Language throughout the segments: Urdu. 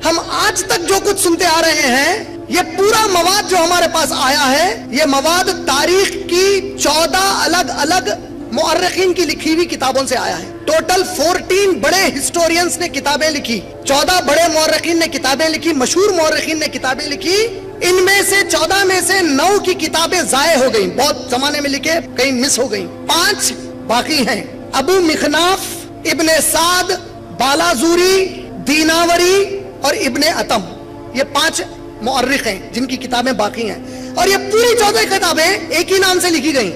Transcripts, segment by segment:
ہم آج تک جو کچھ سنتے آ رہے ہیں یہ پورا مواد جو ہمارے پاس آیا ہے یہ مواد تاریخ کی 14 الگ الگ مورخین کی لکھی ہوئی کتابوں سے آیا ہے. ٹوٹل 14 بڑے ہسٹورینز نے کتابیں لکھی, 14 بڑے مورخین نے کتابیں لکھی, مشہور مورخین نے کتابیں لکھی. ان میں سے 14 میں سے 9 کی کتابیں ضائع ہو گئیں, بہت زمانے میں لکھے, کہیں مس ہو گئیں. 5 باقی ہیں. ابو مخناف, ابن سعد, بالازوری, دیناوری اور ابن اتم, یہ 5 مورخ ہیں جن کی کتابیں باقی ہیں. اور یہ پوری 14 کتابیں ایک ہی نام سے لکھی گئیں.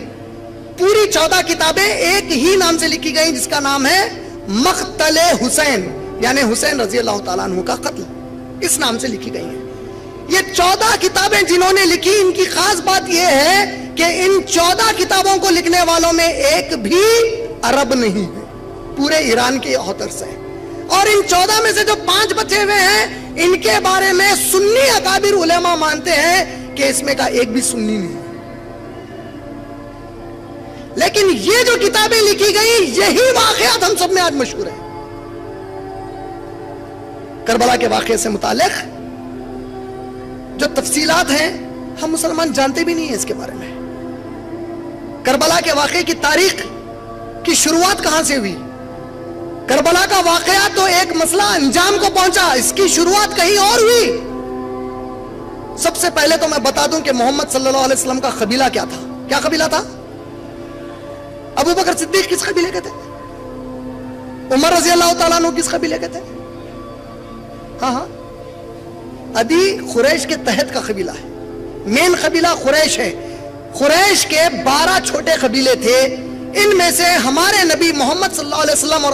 پوری 14 کتابیں ایک ہی نام سے لکھی گئیں جس کا نام ہے مقتل حسین, یعنی حسین رضی اللہ تعالیٰ عنہ کا قتل, اس نام سے لکھی گئی ہیں. یہ 14 کتابیں جنہوں نے لکھی, ان کی خاص بات یہ ہے کہ ان 14 کتابوں کو لکھنے والوں میں ایک بھی عرب نہیں ہے, پورے ایران کے آتھرز ہیں. اور ان 14 میں سے جو 5 بچے ہوئے ہیں ان کے بارے میں سنی اکابر علماء مانتے ہیں کہ اس میں کا ایک بھی سنی نہیں. لیکن یہ جو کتابیں لکھی گئی یہی واقعات ہم سب میں آج مشہور ہیں. کربلا کے واقعے سے متعلق جو تفصیلات ہیں ہم مسلمان جانتے بھی نہیں ہیں اس کے بارے میں. کربلا کے واقعے کی تاریخ کی شروعات کہاں سے ہوئی, کربلا کا واقعہ تو ایک مسئلہ انجام کو پہنچا, اس کی شروعات کہیں اور ہوئی. سب سے پہلے تو میں بتا دوں کہ محمد صلی اللہ علیہ وسلم کا قبیلہ کیا تھا. کیا قبیلہ تھا؟ ابو بکر صدیق کس قبیلے کے تھے؟ عمر رضی اللہ تعالیٰ عنہ کس قبیلے کے تھے؟ ہاں ادی قریش کے تحت کا قبیلہ ہے, مین قبیلہ قریش ہے. قریش کے 12 چھوٹے قبیلے تھے, ان میں سے ہمارے نبی محمد صلی اللہ علیہ وسلم اور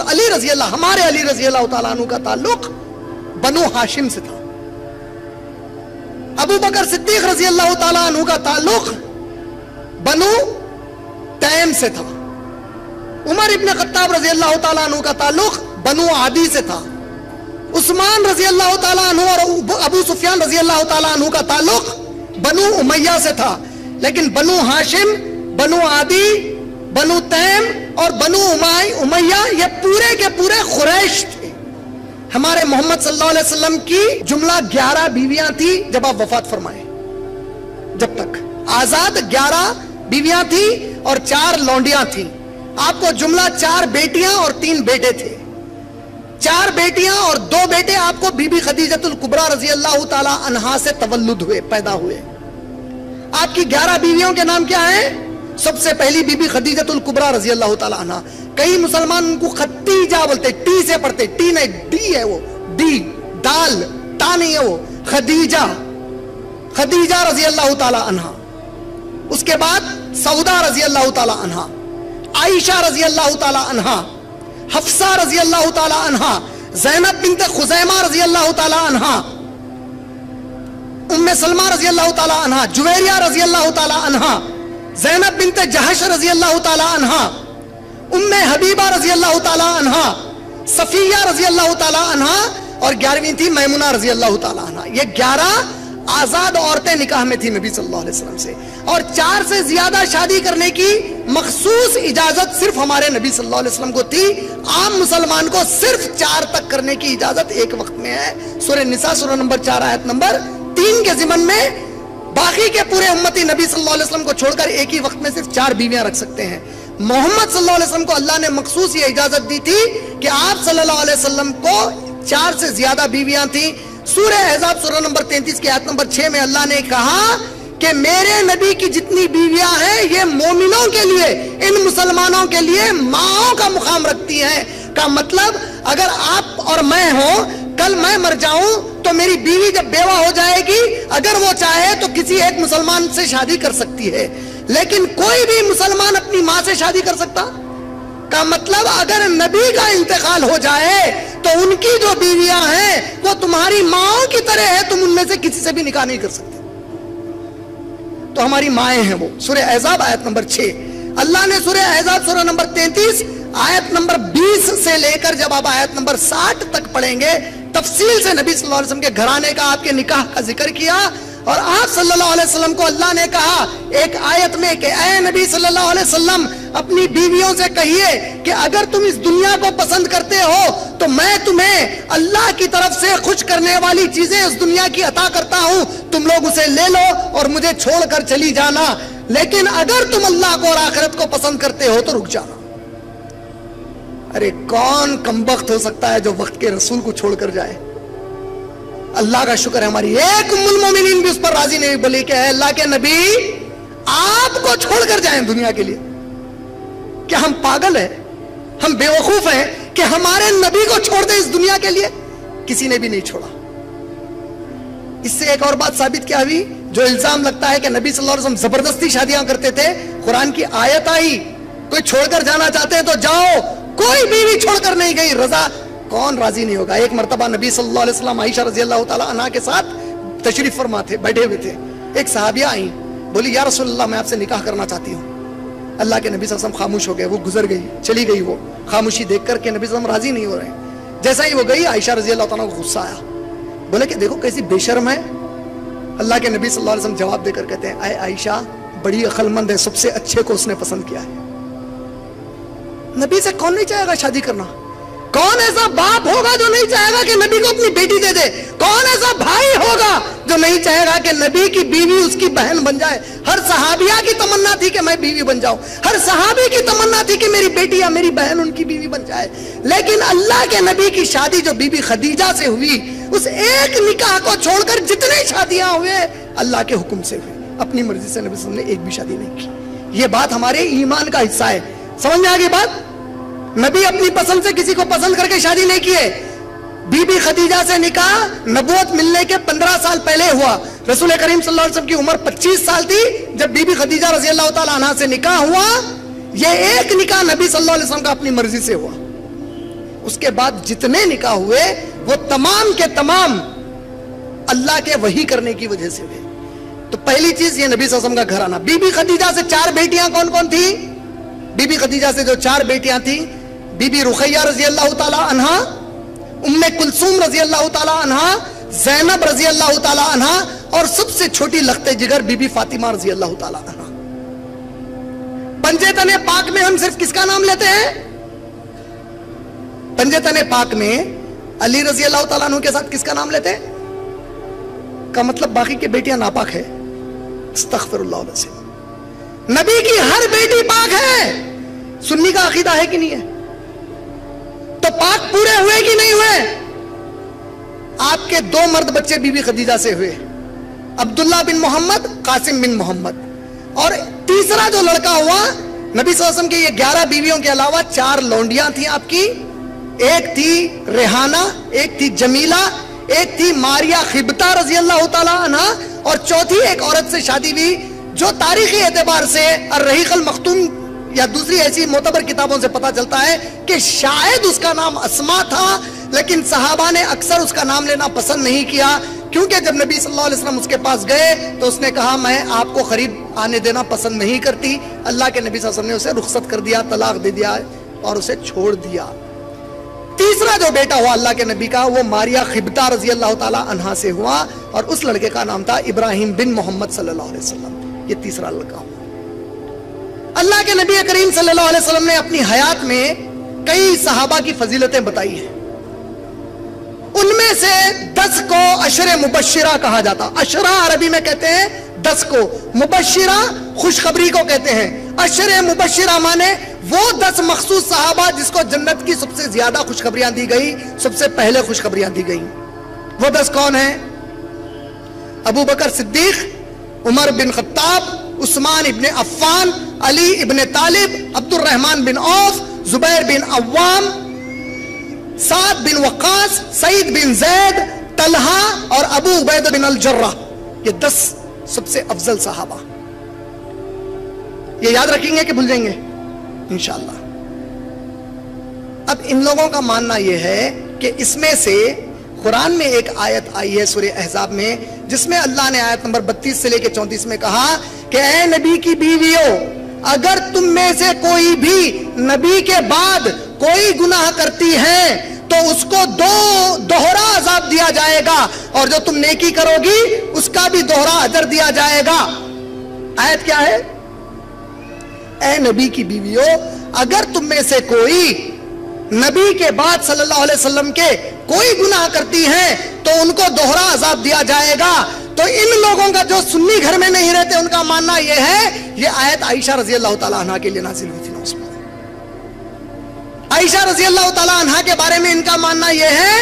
ہمارے علی رضی اللہ تعالیٰ عنہ کا تعلق بنو ہاشم سے تھا. ابو بکر صدیق رضی اللہ تعالیٰ عنہ کا تعلق بنو تیم سے تھا. عمر ابن خطاب رضی اللہ تعالیٰ عنہ کا تعلق بنو عادی سے تھا. عثمان رضی اللہ تعالیٰ عنہ اور ابو سفیان رضی اللہ تعالیٰ عنہ کا تعلق بنو امیہ سے تھا. لیکن بنو ہاشم, بنو عادی, بنو تیم اور بنو امیہ یہ پورے کے پورے قریش تھے. ہمارے محمد صلی اللہ علیہ وسلم کی جملہ 11 بیویاں تھی جب آپ وفات فرمائے. جب تک آزاد 11 بیویاں تھی اور 4 لونڈیاں تھیں. آپ کو جملہ 4 بیٹیاں اور 3 بیٹے تھے. 4 بیٹیاں اور 2 بیٹے آپ کو بی بی خدیجۃ الکبریٰ رضی اللہ تعالی عنہا سے تولد ہوئے, پیدا ہوئے. آپ کی 11 بیویوں کے نام کیا ہیں؟ سب سے پہلی بی بی خدیجۃ الکبریٰ رضی اللہ تعالی عنہا. کئی مسلمان ان کو خدیجہ بولتے, ٹی سے پڑھتے, ٹی نہیں ڈی ہے, وہ ڈی, دال تا نہیں ہے, وہ خدیجہ, خدیجہ رضی اللہ تعالی عنہا. اس کے بعد سودا رضی اللہ تعالی عنہا, عائشہ رضی اللہ تعالی عنہا, حفصہ رضی اللہ تعالی عنہا, زینب بنت خزیمہ رضی اللہ تعالی عنہا, ام سلمہ رضی اللہ تعالی عنہا, جویریہ رضی اللہ تعالی عنہا, زینب بنت جہش رضی اللہ تعالی عنہا, ام حبیبہ رضی اللہ تعالی عنہا, صفیہ رضی اللہ تعالی عنہا, اور 11ویں تھی میمونہ رضی اللہ تعالی عنہا. یہ 11 آزاد عورتیں نکاح میں تھی نبی صلی اللہ علیہ وسلم سے. اور 4 سے زیادہ شادی کرنے کی مخصوص اجازت صرف ہمارے نبی صلی اللہ علیہ وسلم کو تھی. عام مسلمان کو صرف 4 تک کرنے کی اجازت ایک وقت میں ہے. سورہ نساء سورہ نمبر 4 آیت نمبر 3 کے ضمن میں. باقی کے پورے امتی نبی صلی اللہ علیہ وسلم کو چھوڑ کر ایک ہی وقت میں صرف 4 بیویاں رکھ سکتے ہیں. محمد صلی اللہ علیہ وسلم کو اللہ نے مخصوص یہ اجازت دی تھی کہ آپ صلی اللہ علیہ وسلم کو 4 سے زیادہ بیویاں تھیں. سورہ احزاب سورہ نمبر 33 کی آیت نمبر 6 میں اللہ نے کہا کہ میرے نبی کی جتنی بیویاں ہیں یہ مومنوں کے لیے, ان مسلمانوں کے لیے ماؤں کا مقام رکھتی ہیں. کا مطلب اگر آپ اور میں ہوں, کل میں مر جاؤں تو میری بیوی جب بیوہ ہو جائے گی, اگر وہ چاہے تو کسی ایک مسلمان سے شادی کر سکتی ہے, لیکن کوئی بھی مسلمان اپنی ماں سے شادی کر سکتا؟ کا مطلب اگر نبی کا انتقال ہو جائے تو ان کی جو بیویاں ہیں وہ تمہاری ماں کی طرح ہے, تم ان میں سے کسی سے بھی نکاح نہیں کر سکتے. تو ہماری مائیں ہیں وہ. سورہ احزاب آیت نمبر 6. اللہ نے سورہ احزاب سورہ نمبر 33 آیت نمبر 20 سے لے کر جب آپ آیت نمبر 60 تک پڑھیں گے, تفصیل سے نبی صلی اللہ علیہ وسلم کے گھرانے کا, آپ کے نکاح کا ذکر کیا. اور آپ صلی اللہ علیہ وسلم کو اللہ نے کہا ایک آیت میں کہ اے نبی صلی اللہ علیہ وسلم, اپنی بیویوں سے کہیے کہ اگر تم اس دنیا کو پسند کرتے ہو تو میں تمہیں اللہ کی طرف سے خوش کرنے والی چیزیں اس دنیا کی عطا کرتا ہوں، تم لوگ اسے لے لو اور مجھے چھوڑ کر چلی جانا، لیکن اگر تم اللہ کو اور آخرت کو پسند کرتے ہو تو رک جانا۔ ارے کون کمبخت ہو سکتا ہے جو وقت کے رسول کو چھوڑ کر جائے؟ اللہ کا شکر ہے ہماری ایک ام المومنین بھی اس پر راضی نہیں، بولی کہ اے اللہ کے نبی آپ کو چھوڑ کر جائیں دنیا کے لیے؟ کیا ہم پاگل ہیں، ہم بے وقوف ہیں کہ ہمارے نبی کو چھوڑ دیں اس دنیا کے لیے؟ کسی نے بھی نہیں چھوڑا۔ اس سے ایک اور بات ثابت کیا ہوئی؟ جو الزام لگتا ہے کہ نبی صلی اللہ علیہ وسلم زبردستی شادیاں کرتے تھے، قرآن کی آیت آئی کوئی چھوڑ کر جانا چاہتے ہیں تو جاؤ، کوئی بیوی چھوڑ کر نہیں گئی، رضا کون راضی نہیں ہوگا؟ ایک مرتبہ نبی صلی اللہ علیہ وسلم عائشہ رضی اللہ تعالی عنہا کے ساتھ تشریف فرما تھے، بیٹھے ہوئے تھے، ایک صحابیہ آئیں، بولی یا رسول اللہ میں آپ سے نکاح کرنا چاہتی ہوں۔ اللہ کے نبی صلی اللہ علیہ وسلم خاموش ہو گئے، وہ گزر گئی، چلی گئی، وہ خاموشی دیکھ کر کے نبی صلی اللہ علیہ وسلم راضی نہیں ہو رہے ہیں۔ جیسا ہی وہ گئی عائشہ رضی اللہ تعالیٰ کو غصہ آیا، بولے کہ دیکھو کیسی بے شرم ہے۔ اللہ کے نبی صلی اللہ علیہ وسلم جواب دے کر کہتے ہیں اے عائشہ بڑی عقل مند ہے، سب سے اچھے کو اس نے پسند کیا ہے۔ نبی سے کون نہیں چاہے گا شادی کرنا؟ کون ایسا باپ ہوگا جو نہیں چاہے گا کہ نبی کو اپنی بیٹی دے دے؟ کون ایسا بھائی ہوگا جو نہیں چاہے گا کہ نبی کی بیوی اس کی بہن بن جائے؟ ہر صحابیہ کی تمنا تھی کہ میں بیوی بن جاؤں، ہر صحابی کی تمنا تھی کہ میری بیٹی یا میری بہن ان کی بیوی بن جائے، لیکن اللہ کے نبی کی شادی جو بی بی خدیجہ سے ہوئی، اس ایک نکاح کو چھوڑ کر جتنے شادیاں ہوئے اللہ کے حکم سے ہوئے، اپنی مرضی سے نبی صلی اللہ علیہ وسلم نے ایک بھی شادی نہیں کی۔ یہ بات ہمارے ایمان کا حصہ ہے، سمجھ میں آگے بات؟ نبی اپنی پسند سے کسی کو پسند کر کے شادی نہیں کیے۔ بی بی خدیجہ سے نکاح نبوت ملنے کے 15 سال پہلے ہوا، رسول کریم صلی اللہ علیہ وسلم کی عمر 25 سال تھی جب بی بی خدیجہ رضی اللہ تعالی عنہا سے نکاح ہوا۔ یہ ایک نکاح نبی صلی اللہ علیہ وسلم کا اپنی مرضی سے ہوا، اس کے بعد جتنے نکاح ہوئے وہ تمام کے تمام اللہ کے وحی کرنے کی وجہ سے ہوئے۔ تو پہلی چیز یہ نبی صلی اللہ علیہ وسلم کا گھر آنا۔ بی بی خدیجہ سے 4 بیٹیاں کون کون تھی؟ بی بی خدیجہ سے جو 4 بیٹیاں تھیں، بی بی رقیہ رضی اللہ تعالی عنہا، ام کلثوم رضی اللہ تعالی عنہا، زینب رضی اللہ تعالی عنہا، اور سب سے چھوٹی لخت جگر بی بی فاطمہ رضی اللہ تعالی عنہا۔ پنجے تنے پاک میں ہم صرف کس کا نام لیتے ہیں؟ پنجے تنے پاک میں علی رضی اللہ تعالیٰ عنہ کے ساتھ کس کا نام لیتے ہیں؟ کا مطلب باقی کی بیٹیاں ناپاک ہے؟ استغفر اللہ العظیم۔ نبی کی ہر بیٹی پاک ہے۔ سنی کا عقیدہ ہے کہ نہیں ہے؟ تو پاک پورے ہوئے کہ نہیں ہوئے؟ آپ کے 2 مرد بچے بی بی خدیجہ سے ہوئے، عبداللہ بن محمد، قاسم بن محمد، اور تیسرا جو لڑکا ہوا، نبی صلی اللہ علیہ وسلم کے یہ 11 بیویوں کے علاوہ 4 لونڈیاں تھیں آپ کی، ایک تھی ریحانہ، ایک تھی جمیلہ، ایک تھی ماریہ خبتہ رضی اللہ تعالیٰ عنہ، اور چوتھی ایک عورت سے شادی ہوئی جو تاریخی اعتبار سے الرحیق المختوم یا دوسری ایسی معتبر کتابوں سے پتا چلتا ہے کہ شاید اس کا نام اسما تھا، لیکن صحابہ نے اکثر اس کا نام لینا پسند نہیں کیا، کیونکہ جب نبی صلی اللہ علیہ وسلم اس کے پاس گئے تو اس نے کہا میں آپ کو قریب آنے دینا پسند نہیں کرتی۔ اللہ کے نبی صلی اللہ علیہ وسلم نے اسے رخصت کر دیا، طلاق دے دیا اور اسے چھوڑ دیا۔ تیسرا جو بیٹا ہوا اللہ کے نبی کا وہ ماریہ خبتہ رضی اللہ تعالی عنہا سے ہوا، اور اس لڑکے کا نام تھا ابراہیم بن محمد صلی اللہ علیہ وسلم۔ یہ تیسرا لڑکا ہوا۔ اللہ کے نبی کریم صلی اللہ علیہ وسلم نے اپنی حیات میں کئی صحابہ کی فضیلتیں بتائی ہیں، ان میں سے 10 کو عشر مبشرہ کہا جاتا۔ عشرہ عربی میں کہتے ہیں 10 کو، مبشرہ خوشخبری کو کہتے ہیں۔ عشر مبشرہ مانے وہ 10 مخصوص صحابہ جس کو جنت کی سب سے زیادہ خوشخبریاں دی گئی، سب سے پہلے خوشخبریاں دی گئیں۔ وہ 10 کون ہیں؟ ابو بکر صدیق، عمر بن خطاب، عثمان ابن عفان، علی ابن طالب، عبد الرحمن بن عوف، زبیر بن عوام، سعد بن وقاص، سعید بن زید، طلحہ اور ابو عبیدہ بن الجرہ۔ یہ 10 سب سے افضل صحابہ۔ یہ یاد رکھیں گے کہ بھول جائیں گے انشاءاللہ؟ اب ان لوگوں کا ماننا یہ ہے کہ اس میں سے قرآن میں ایک آیت آئی ہے سورہ احزاب میں، جس میں اللہ نے آیت نمبر 32 سے لے کے 34 میں کہا کہ اے نبی کی بیویوں، اگر تم میں سے کوئی بھی نبی کے بعد کوئی گناہ کرتی ہے تو اس کو دوہرا عذاب دیا جائے گا، اور جو تم نیکی کرو گی اس کا بھی دوہرا اجر دیا جائے گا۔ آیت کیا ہے؟ اے نبی کی بیویوں، اگر تم میں سے کوئی نبی کے بعد صلی اللہ علیہ وسلم کے کوئی گناہ کرتی ہیں تو ان کو دوہرا عذاب دیا جائے گا۔ تو ان لوگوں کا جو سنی گھر میں نہیں رہتے ان کا ماننا یہ ہے، یہ آیت عائشہ رضی اللہ تعالیٰ عنہ کے لیے نازل ہوئی تھی۔ عائشہ رضی اللہ تعالیٰ عنہ کے بارے میں ان کا ماننا یہ ہے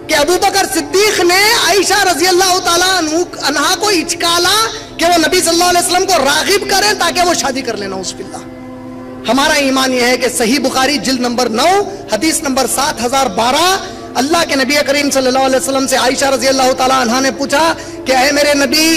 کہ ابو بکر صدیق نے عائشہ رضی اللہ تعالیٰ عنہ کو اچکالا کہ وہ نبی صلی اللہ علیہ وسلم کو راغب کریں تاکہ وہ شادی کر لینا۔ اس باللہ ہمارا ایمان یہ ہے کہ صحیح بخاری جلد نمبر 9 حدیث نمبر 7012، اللہ کے نبی کریم صلی اللہ علیہ وسلم سے عائشہ رضی اللہ تعالیٰ عنہ نے پوچھا کہ اے میرے نبی،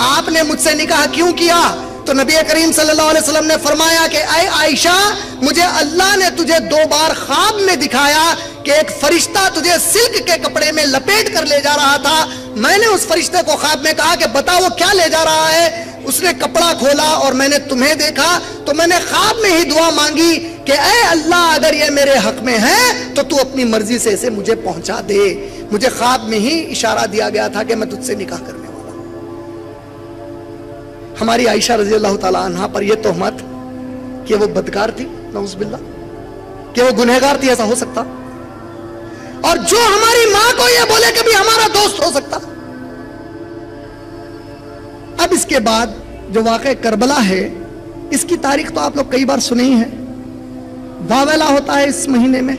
آپ نے مجھ سے نکاح کیوں کیا؟ تو نبی کریم صلی اللہ علیہ وسلم نے فرمایا کہ اے عائشہ، مجھے اللہ نے تجھے 2 بار خواب میں دکھایا کہ ایک فرشتہ تجھے سلک کے کپڑے میں لپیٹ کر لے جا رہا تھا۔ میں نے اس فرشتے کو خواب میں کہا کہ بتا وہ کیا لے جا رہا ہے؟ اس نے کپڑا کھولا اور میں نے تمہیں دیکھا، تو میں نے خواب میں ہی دعا مانگی کہ اے اللہ، اگر یہ میرے حق میں ہے تو تو اپنی مرضی سے اسے مجھے پہنچا دے۔ مجھے خواب میں ہی اشارہ دیا گیا تھا کہ میں تجھ سے نکاح کرنے والا ہوں۔ ہماری عائشہ رضی اللہ تعالیٰ عنہ پر یہ تہمت کہ وہ بدکار تھی، نعوذ باللہ، کہ وہ گنہگار تھی، ایسا ہو سکتا؟ اور جو ہماری ماں کو یہ بولے کہ بھی ہمارا دوست ہو سکتا؟ اب اس کے بعد جو واقعہ کربلا ہے، اس کی تاریخ تو آپ لوگ کئی بار سنے ہی ہیں۔ واویلا ہوتا ہے اس مہینے میں۔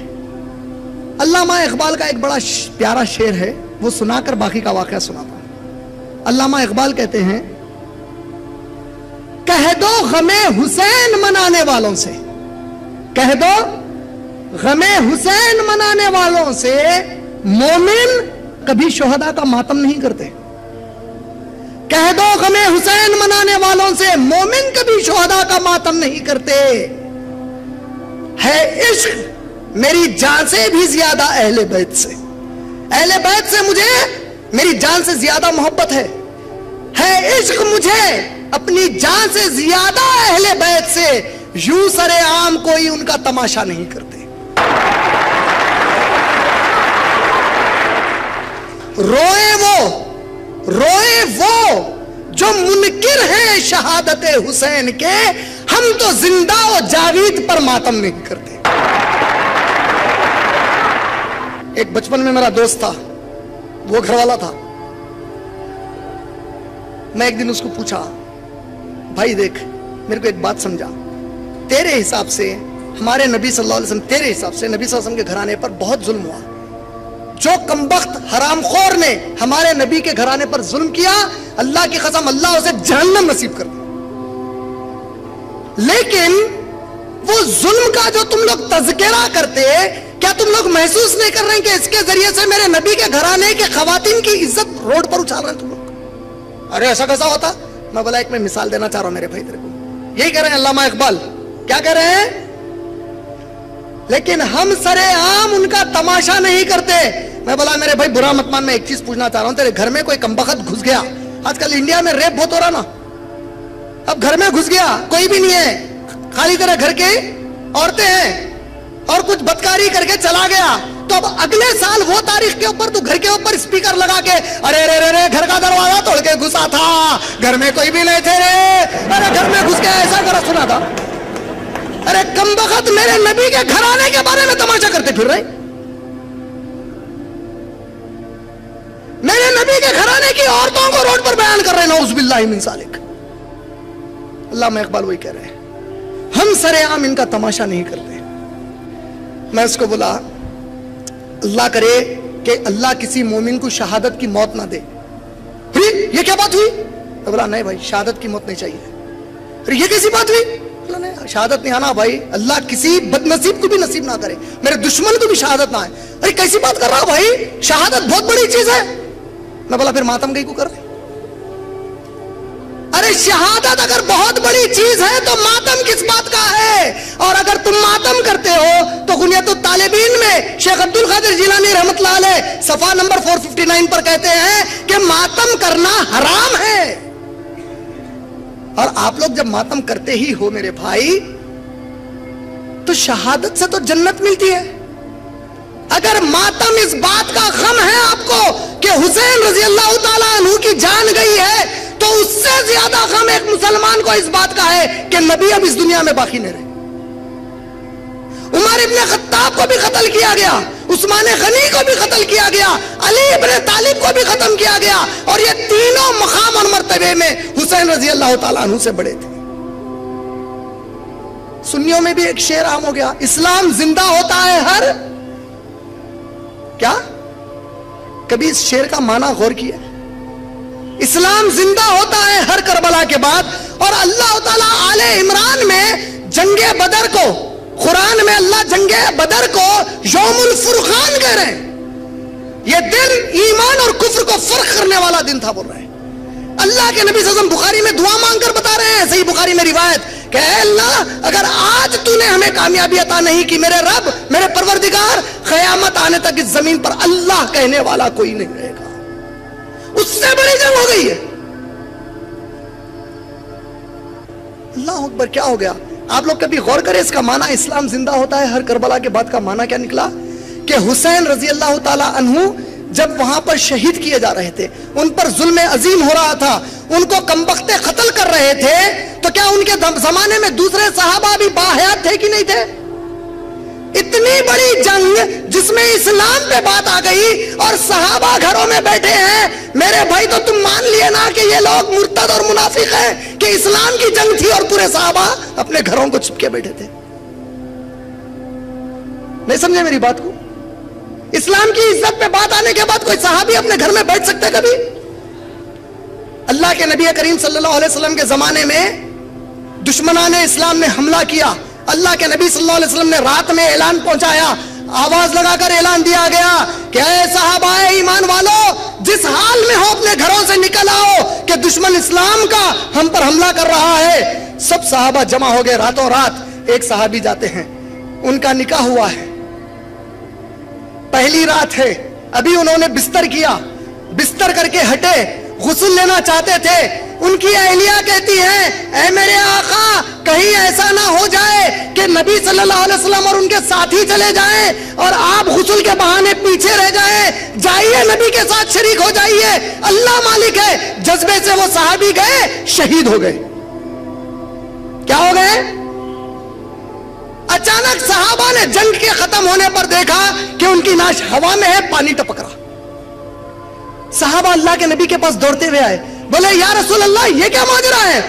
علامہ اقبال کا ایک بڑا پیارا شعر ہے، وہ سنا کر باقی کا واقعہ سناتا ہوں۔ علامہ اقبال کہتے ہیں، کہہ دو غم حسین منانے والوں سے، کہہ دو غم حسین منانے والوں سے، مومن کبھی شہداء کا ماتم نہیں کرتے۔ کہہ دو غم حسین منانے والوں سے، مومن کبھی شہداء کا ماتم نہیں کرتے۔ ہے عشق میری جان سے بھی زیادہ اہل بیت سے، اہل بیت سے مجھے میری جان سے زیادہ محبت ہے عشق مجھے اپنی جان سے زیادہ اہل بیت سے، یوں سر عام کوئی ان کا تماشا نہیں کرتے۔ روئے وہ جو منکر ہیں شہادت حسین کے، ہم تو زندہ و جاوید پر ماتم نہیں کرتے۔ ایک بچپن میں میرا دوست تھا، وہ گھر والا تھا۔ میں ایک دن اس کو پوچھا، بھائی دیکھ، میرے کو ایک بات سمجھا، تیرے حساب سے ہمارے نبی صلی اللہ علیہ وسلم، تیرے حساب سے نبی صلی اللہ علیہ وسلم کے گھرانے پر بہت ظلم ہوا۔ جو کمبخت حرام خور نے ہمارے نبی کے گھرانے پر ظلم کیا، اللہ کی قسم اللہ اسے جہنم نصیب کر دے۔ لیکن وہ ظلم کا جو تم لوگ تذکرہ کرتے، کیا تم لوگ محسوس نہیں کر رہے ہیں کہ اس کے ذریعے سے میرے نبی کے گھرانے کے خواتین کی عزت روڈ پر اچھال رہے ہیں تم لوگ؟ ارے ایسا کیسا ہوتا؟ میں بولا ایک میں مثال دینا چاہ رہا ہوں میرے بھائی تیرے کو۔ یہی کہہ رہے ہیں علامہ اقبال، کیا کہہ رہے ہیں؟ لیکن ہم سر عام ان کا تماشا نہیں کرتے۔ میں بولا میرے بھائی برا مت مان، میں ایک چیز پوچھنا چاہ رہا ہوں، تیرے گھر میں کوئی کمبخت گھس گیا، آج کل انڈیا میں ریپ بہت ہو رہا نا، اب گھر میں گھس گیا، کوئی بھی نہیں ہے، خالی تیرے گھر کے عورتیں ہیں، اور کچھ بدکاری کر کے چلا گیا، تو اب اگلے سال وہ تاریخ کے اوپر تو گھر کے اوپر اسپیکر لگا کے ارے رے رے رے گھر کا دروازہ توڑ کے گھسا تھا، گھر میں کوئی بھی نہیں تھے رے، ارے گھر میں گھس کے ایسا کرا سنا تھا۔ ارے کمبخت میرے نبی کے گھرانے کے بارے میں تماشا کرتے پھر رہے، میرے نبی کے گھرانے کی عورتوں کو روڈ پر بیان کر رہے ہیں، نعوذ باللہ من ذالک۔ علامہ اقبال وہی کہہ رہے ہیں، ہم سر عام ان کا تماشا نہیں کرتے۔ میں اس کو بولا اللہ کرے کہ اللہ کسی مومن کو شہادت کی موت نہ دے۔ یہ کیا بات ہوئی؟ میں بولا نہیں بھائی، شہادت کی موت نہیں چاہیے۔ یہ کیسی بات ہوئی؟ نہیں، شہادت نہیں آنا بھائی، اللہ کسی بد نصیب کو بھی نصیب نہ کرے، میرے دشمن کو بھی شہادت نہ آئے۔ ارے کیسی بات کر رہا بھائی، شہادت بہت بڑی چیز ہے۔ میں بولا پھر ماتم گئی کو کر رہے؟ ارے شہادت اگر بہت بڑی چیز ہے تو ماتم کس بات کا ہے؟ اور اگر تم ماتم کرتے ہو تو غنیت الطالبین میں شیخ عبد القادر جیلانی رحمۃ اللہ علیہ صفحہ نمبر 459 پر کہتے ہیں کہ ماتم کرنا حرام ہے۔ اور آپ لوگ جب ماتم کرتے ہی ہو میرے بھائی تو شہادت سے تو جنت ملتی ہے۔ اگر ماتم اس بات کا غم ہے آپ کو کہ حسین رضی اللہ تعالیٰ عنہ کی جان گئی ہے، تو اس سے زیادہ غم ایک مسلمان کو اس بات کا ہے کہ نبی اب اس دنیا میں باقی نہیں رہے۔ عمر ابن خطاب کو بھی قتل کیا گیا، عثمان غنی کو بھی قتل کیا گیا، علی ابن طالب کو بھی ختم کیا گیا، اور یہ تینوں مقام اور مرتبے میں حسین رضی اللہ تعالیٰ عنہ سے بڑے تھے۔ سنیوں میں بھی ایک شعر عام ہو گیا، اسلام زندہ ہوتا ہے ہر کیا؟ کبھی اس شعر کا معنی غور کیا؟ اسلام زندہ ہوتا ہے ہر کربلا کے بعد، اور اللہ تعالیٰ آل عمران میں جنگ بدر کو، قرآن میں اللہ جنگ بدر کو یوم الفرقان کہہ رہے ہیں۔ یہ دن ایمان اور کفر کو فرق کرنے والا دن تھا، بول رہے ہیں۔ اللہ کے نبی صلی اللہ علیہ وسلم بخاری میں دعا مانگ کر بتا رہے ہیں، صحیح بخاری میں روایت کہ اے اللہ اگر آج تو نے ہمیں کامیابی عطا نہیں کی، میرے رب، میرے پروردگار، قیامت آنے تک اس زمین پر اللہ کہنے والا کوئی نہیں رہے گا۔ اس سے بڑی جنگ ہو گئی ہے۔ اللہ اکبر، کیا ہو گیا؟ آپ لوگ کبھی غور کریں اس کا معنی اسلام زندہ ہوتا ہے ہر کربلا کے بعد کا معنی کیا نکلا؟ کہ حسین رضی اللہ تعالی عنہ جب وہاں پر شہید کیے جا رہے تھے، ان پر ظلم عظیم ہو رہا تھا، ان کو کمبختے قتل کر رہے تھے، تو کیا ان کے زمانے میں دوسرے صحابہ بھی باحیات تھے کہ نہیں تھے؟ اتنی بڑی جنگ جس میں اسلام پہ بات آ گئی اور صحابہ گھروں میں بیٹھے ہیں، میرے بھائی تو تم مان لیے نا کہ یہ لوگ مرتد اور منافق ہیں، کہ اسلام کی جنگ تھی اور پورے صحابہ اپنے گھروں کو چھپ کے بیٹھے تھے۔ نہیں سمجھے میری بات کو؟ اسلام کی عزت پہ بات آنے کے بعد کوئی صحابی اپنے گھر میں بیٹھ سکتے کبھی؟ اللہ کے نبی کریم صلی اللہ علیہ وسلم کے زمانے میں دشمنان اسلام نے حملہ کیا، اللہ کے نبی صلی اللہ علیہ وسلم نے رات میں اعلان پہنچایا، آواز لگا کر اعلان دیا گیا کہ اے صحابہ ایمان والو، جس حال میں ہو اپنے گھروں سے نکل آؤ کہ دشمن اسلام کا ہم پر حملہ کر رہا ہے۔ سب صحابہ جمع ہو گئے راتوں رات۔ ایک صحابی جاتے ہیں، ان کا نکاح ہوا ہے، پہلی رات ہے، ابھی انہوں نے بستر کیا، بستر کر کے ہٹے، غسل لینا چاہتے تھے، ان کی اہلیہ کہتی ہیں اے میرے آقا کہیں ایسا نہ ہو جائے کہ نبی صلی اللہ علیہ وسلم اور ان کے ساتھی چلے جائیں اور آپ غسل کے بہانے پیچھے رہ جائیں، جائیے نبی کے ساتھ شریک ہو جائیے، اللہ مالک ہے۔ جذبے سے وہ صحابی گئے، شہید ہو گئے۔ کیا ہو گئے؟ اچانک صحابہ نے جنگ کے ختم ہونے پر دیکھا کہ ان کی نعش ہوا میں ہے، پانی ٹپک رہا۔ صحابہ اللہ کے نبی کے پاس دوڑتے ہوئے آئے، بولے یا رسول اللہ یہ کیا ماجرا ہے؟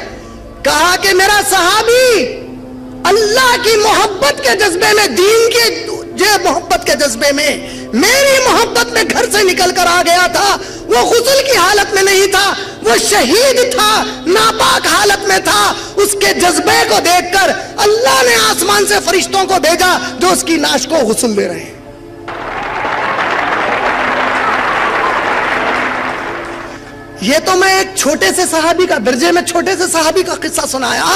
کہا کہ میرا صحابی اللہ کی محبت کے جذبے میں، دین کے محبت کے جذبے میں، میری محبت میں گھر سے نکل کر آ گیا تھا۔ وہ غسل کی حالت میں نہیں تھا، وہ شہید تھا، ناپاک حالت میں تھا۔ اس کے جذبے کو دیکھ کر اللہ نے آسمان سے فرشتوں کو بھیجا جو اس کی نعش کو غسل دے رہے ہیں۔ یہ تو میں ایک چھوٹے سے صحابی کا، درجے میں چھوٹے سے صحابی کا قصہ سنایا۔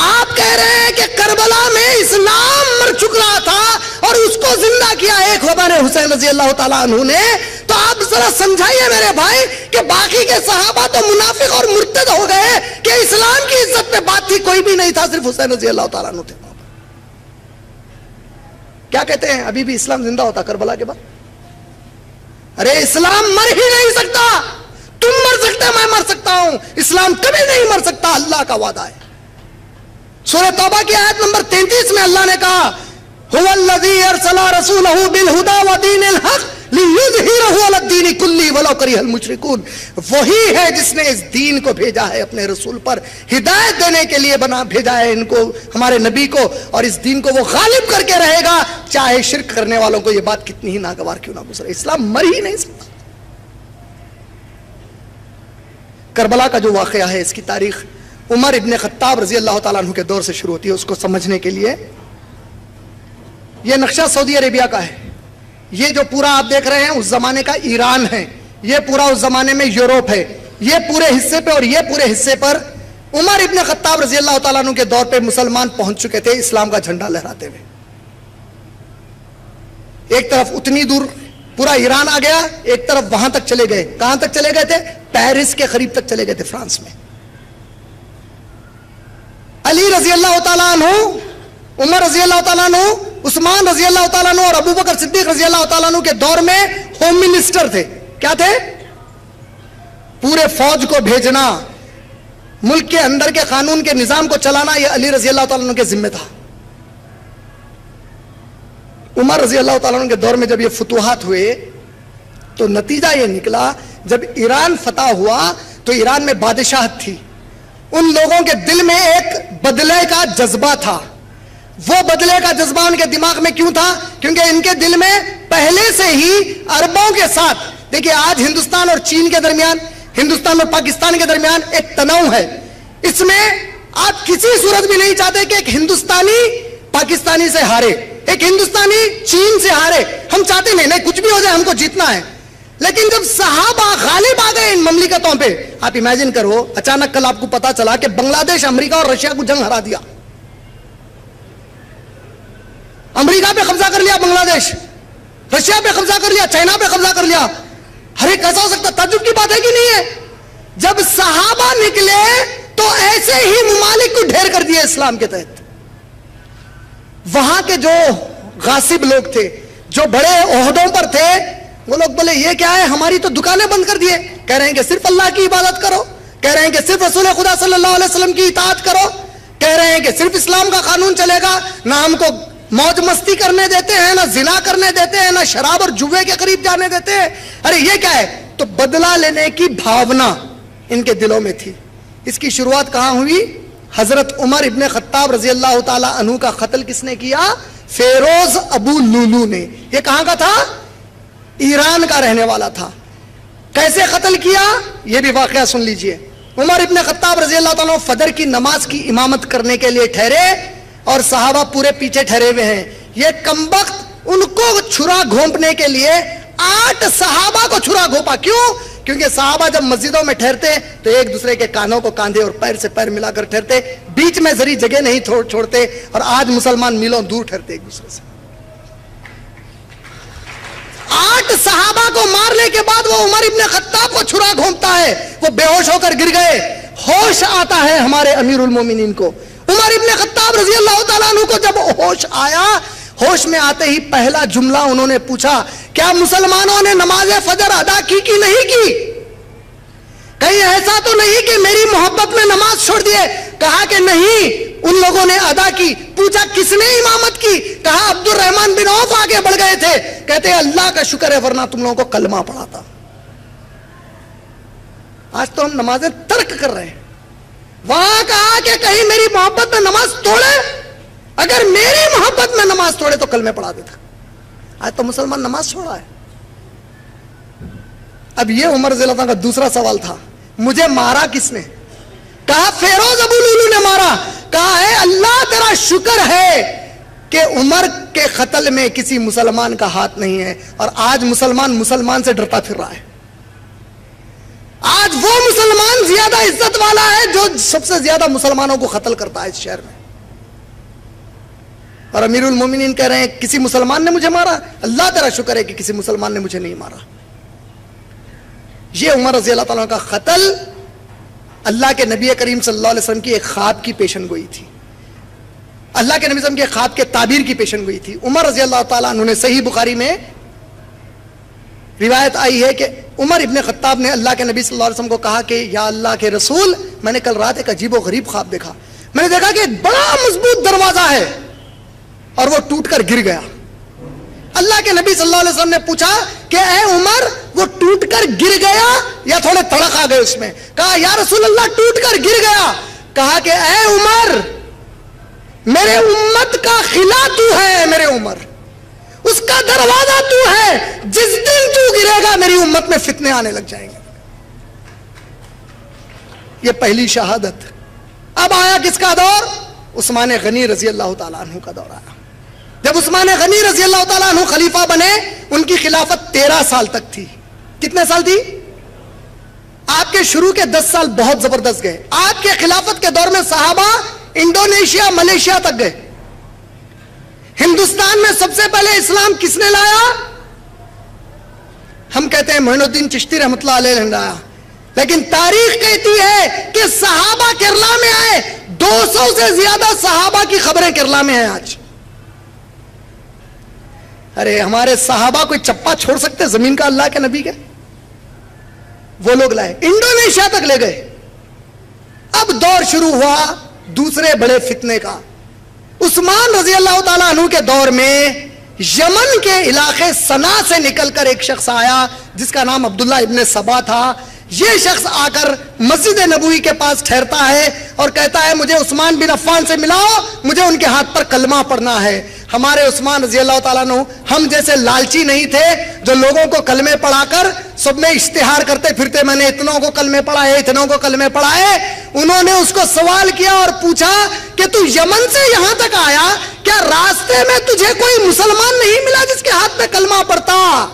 آپ کہہ رہے ہیں کہ کربلا میں اسلام مر چکا تھا اور اس کو زندہ کیا ایک ہمارے حسین رضی اللہ تعالیٰ عنہ نے۔ تو آپ ذرا سمجھائیے میرے بھائی کہ باقی کے صحابہ تو منافق اور مرتد ہو گئے کہ اسلام کی عزت پہ بات تھی، کوئی بھی نہیں تھا، صرف حسین رضی اللہ تعالیٰ عنہ تھے۔ کیا کہتے ہیں؟ ابھی بھی اسلام زندہ ہوتا کربلا کے بعد؟ ارے اسلام مر ہی نہیں سکتا۔ تم مر سکتے، میں مر سکتا ہوں، اسلام کبھی نہیں مر سکتا، اللہ کا وعدہ ہے۔ سورہ توبہ کی آیت نمبر 33 میں اللہ نے کہا هو الذی ارسل رسولہ بالہدی ودین الحق لیظہرہ علی الدین کلہ ولو کرہ المشرکون۔ وہی ہے جس نے اس دین کو بھیجا ہے اپنے رسول پر، ہدایت دینے کے لیے بھیجا ہے ان کو، ہمارے نبی کو، اور اس دین کو وہ غالب کر کے رہے گا، چاہے شرک کرنے والوں کو یہ بات کتنی ہی ناگوار کیوں نہ گزرے۔ اسلام مر ہی نہیں سکتا۔ کربلا کا جو واقعہ ہے، اس کی تاریخ عمر ابن خطاب رضی اللہ تعالیٰ عنہ کے دور سے شروع ہوتی ہے۔ اس کو سمجھنے کے لیے یہ نقشہ سعودی عربیہ کا ہے، یہ جو پورا آپ دیکھ رہے ہیں اس زمانے کا ایران ہے، یہ پورا اس زمانے میں یوروپ ہے، یہ پورے حصے پہ اور یہ پورے حصے پر عمر ابن خطاب رضی اللہ تعالیٰ عنہ کے دور پہ مسلمان پہنچ چکے تھے اسلام کا جھنڈا لہراتے ہوئے۔ ایک طرف اتنی دور پورا ایران آ گیا، ایک طرف وہاں تک چلے گئے۔ کہاں تک چلے گئے تھے؟ پیرس کے قریب تک چلے گئے تھے، فرانس میں۔ علی رضی اللہ تعالیٰ عنہ، عمر رضی اللہ تعالیٰ عنہ، عثمان رضی اللہ تعالیٰ عنہ اور ابو بکر صدیق رضی اللہ تعالیٰ عنہ کے دور میں ہوم منسٹر تھے۔ کیا تھے؟ پورے فوج کو بھیجنا، ملک کے اندر کے قانون کے نظام کو چلانا یہ علی رضی اللہ تعالیٰ عنہ کے ذمہ تھا. عمر رضی اللہ تعالیٰ عنہ کے دور میں جب یہ فتوحات ہوئے تو نتیجہ یہ نکلا, جب ایران فتح ہوا تو ایران میں بادشاہت تھی, ان لوگوں کے دل میں ایک بدلے کا جذبہ تھا. وہ بدلے کا جذبہ ان کے دماغ میں کیوں تھا؟ کیونکہ ان کے دل میں پہلے سے ہی عربوں کے ساتھ, دیکھیں آج ہندوستان اور چین کے درمیان, ہندوستان اور پاکستان کے درمیان ایک تناؤ ہے. اس میں آپ کسی صورت بھی نہیں چاہتے کہ ایک ہندوستانی پاکستانی سے ہارے, ایک ہندوستانی چین سے ہارے. ہم چاہتے نہیں کچھ بھی ہو جائے ہم کو جیتنا ہے. لیکن جب صحابہ غالب آ گئے ان مملکتوں پہ, آپ امیجن کرو اچانک کل آپ کو پتا چلا کہ بنگلہ دیش امریکہ اور رشیا کو جنگ ہرا دیا, امریکہ پہ قبضہ کر لیا بنگلہ دیش, رشیا پہ قبضہ کر لیا, چائنا پہ قبضہ کر لیا. ارے کیسا ہو سکتا؟ تعجب کی بات ہے کہ نہیں ہے؟ جب صحابہ نکلے تو ایسے ہی ممالک کو ڈھیر کر دیا اسلام کے تحت. وہاں کے جو غاصب لوگ تھے, جو بڑے عہدوں پر تھے, وہ لوگ بولے یہ کیا ہے, ہماری تو دکانیں بند کر دیے. کہہ رہے ہیں کہ صرف اللہ کی عبادت کرو, کہہ رہے ہیں کہ صرف رسول خدا صلی اللہ علیہ وسلم کی اطاعت کرو, کہہ رہے ہیں کہ صرف اسلام کا قانون چلے گا, نہ ہم کو موج مستی کرنے دیتے ہیں, نہ زنا کرنے دیتے ہیں, نہ شراب اور جوے کے قریب جانے دیتے ہیں. ارے یہ کیا ہے؟ تو بدلہ لینے کی بھاونا ان کے دلوں میں تھی. اس کی شروعات کہاں ہوئی؟ حضرت عمر ابن خطاب رضی اللہ تعالی عنہ کا قتل کس نے کیا؟ فیروز ابو لولو نے. یہ کہاں کا تھا؟ ایران کا رہنے والا تھا. کیسے قتل کیا یہ بھی واقعہ سن لیجئے. عمر ابن خطاب رضی اللہ تعالیٰ فجر کی نماز کی امامت کرنے کے لیے ٹھہرے اور صحابہ پورے پیچھے ٹھہرے ہوئے ہیں. یہ کمبخت ان کو چھرا گھونپنے کے لیے 8 صحابہ کو چھرا گھونپا. کیوں؟ کیونکہ صحابہ جب مسجدوں میں ٹھہرتے تو ایک دوسرے کے کانوں کو کاندھے اور پیر سے پیر ملا کر ٹھہرتے, بیچ میں ذری جگہ نہیں چھوڑتے. اور آج مسلمان میلوں دور ٹھہرتے ایک دوسرے سے. 8 صحابہ کو مارنے کے بعد وہ عمر ابن خطاب کو چھرا گھونپتا ہے, وہ بے ہوش ہو کر گر گئے. ہوش آتا ہے ہمارے امیر المومنین کو, عمر ابن خطاب رضی اللہ تعالیٰ عنہ کو جب ہوش آیا, ہوش میں آتے ہی پہلا جملہ انہوں نے پوچھا, کیا مسلمانوں نے نماز فجر ادا کی کہ نہیں کی؟ کہیں ایسا تو نہیں کہ میری محبت میں نماز چھوڑ دیے؟ کہا کہ نہیں, ان لوگوں نے ادا کی. پوچھا کس نے امامت کی؟ کہا عبد الرحمن بن عوف آگے بڑھ گئے تھے. کہتے اللہ کا شکر ہے ورنہ تم لوگوں کو کلمہ پڑھاتا. آج تو ہم نمازیں ترک کر رہے ہیں. وہاں کہا کہ کہیں میری محبت میں نماز توڑے, اگر میری محبت میں نماز توڑے تو کلمے پڑھا دیتا. آج تو مسلمان نماز چھوڑا ہے. اب یہ عمر رضی اللہ عنہ کا دوسرا سوال تھا, مجھے مارا کس نے؟ کہا فیروز ابو لولو نے مارا. کہا ہے اللہ تیرا شکر ہے کہ عمر کے قتل میں کسی مسلمان کا ہاتھ نہیں ہے. اور آج مسلمان سے ڈرتا پھر رہا ہے. آج وہ مسلمان زیادہ عزت والا ہے جو سب سے زیادہ مسلمانوں کو قتل کرتا ہے اس شہر میں. اور امیر المومنین کہہ رہے ہیں کسی مسلمان نے مجھے مارا. اللہ تیرا شکر ہے کہ کسی مسلمان نے مجھے نہیں مارا. یہ عمر رضی اللہ تعالیٰ کا قتل اللہ کے نبی کریم صلی اللہ علیہ وسلم کی ایک خواب کی پیشن گوئی تھی. اللہ کے نبی صلی اللہ علیہ وسلم کے خواب کے تعبیر کی پیشن گوئی تھی. عمر رضی اللہ تعالیٰ عنہ نے, صحیح بخاری میں روایت آئی ہے کہ عمر ابن خطاب نے اللہ کے نبی صلی اللہ علیہ وسلم کو کہا کہ یا اللہ کے رسول, میں نے کل رات ایک عجیب و غریب خواب دیکھا. میں نے دیکھا کہ ایک بڑا مضبوط دروازہ ہے اور وہ ٹوٹ کر گر گیا. اللہ کے نبی صلی اللہ علیہ وسلم نے پوچھا کہ اے عمر وہ ٹوٹ کر گر گیا یا تھوڑے تڑک آ گئے اس میں؟ کہا یا رسول اللہ ٹوٹ کر گر گیا. کہا کہ اے عمر میرے امت کا خلا تو ہے, میرے عمر اس کا دروازہ تو ہے. جس دن تو گرے گا میری امت میں فتنے آنے لگ جائیں گے. یہ پہلی شہادت. اب آیا کس کا دور؟ عثمان غنی رضی اللہ تعالیٰ عنہ کا دور آیا. جب عثمان غنی رضی اللہ تعالیٰ عنہ خلیفہ بنے, ان کی خلافت 13 سال تک تھی. کتنے سال تھی؟ آپ کے شروع کے 10 سال بہت زبردست گئے. آپ کے خلافت کے دور میں صحابہ انڈونیشیا, ملیشیا تک گئے. ہندوستان میں سب سے پہلے اسلام کس نے لایا؟ ہم کہتے ہیں معین الدین چشتی رحمۃ اللہ علیہ نے لایا, لیکن تاریخ کہتی ہے کہ صحابہ کیرلا میں آئے. 200 سے زیادہ صحابہ کی خبریں کیرلا میں ہیں آج. ارے ہمارے صحابہ کوئی چپا چھوڑ سکتے زمین کا اللہ کے نبی کے؟ وہ لوگ لائے, انڈونیشیا تک لے گئے. اب دور شروع ہوا دوسرے بڑے فتنے کا. عثمان رضی اللہ تعالیٰ عنہ کے دور میں یمن کے علاقے سنا سے نکل کر ایک شخص آیا جس کا نام عبداللہ ابن سبا تھا. یہ شخص آ کر مسجد نبوی کے پاس ٹھہرتا ہے اور کہتا ہے مجھے عثمان بن عفان سے ملاؤ, مجھے ان کے ہاتھ پر کلمہ پڑھنا ہے. ہمارے عثمان رضی اللہ تعالیٰ عنہ ہم جیسے لالچی نہیں تھے جو لوگوں کو کلمے پڑھا کر سب میں اشتہار کرتے پھرتے میں نے اتنوں کو کلمے پڑھائے, اتنوں کو کلمے پڑھائے. انہوں نے اس کو سوال کیا اور پوچھا کہ تو یمن سے یہاں تک آیا, کیا راستے میں تجھے کوئی مسلمان نہیں ملا جس کے ہاتھ میں کلمہ پڑھتا؟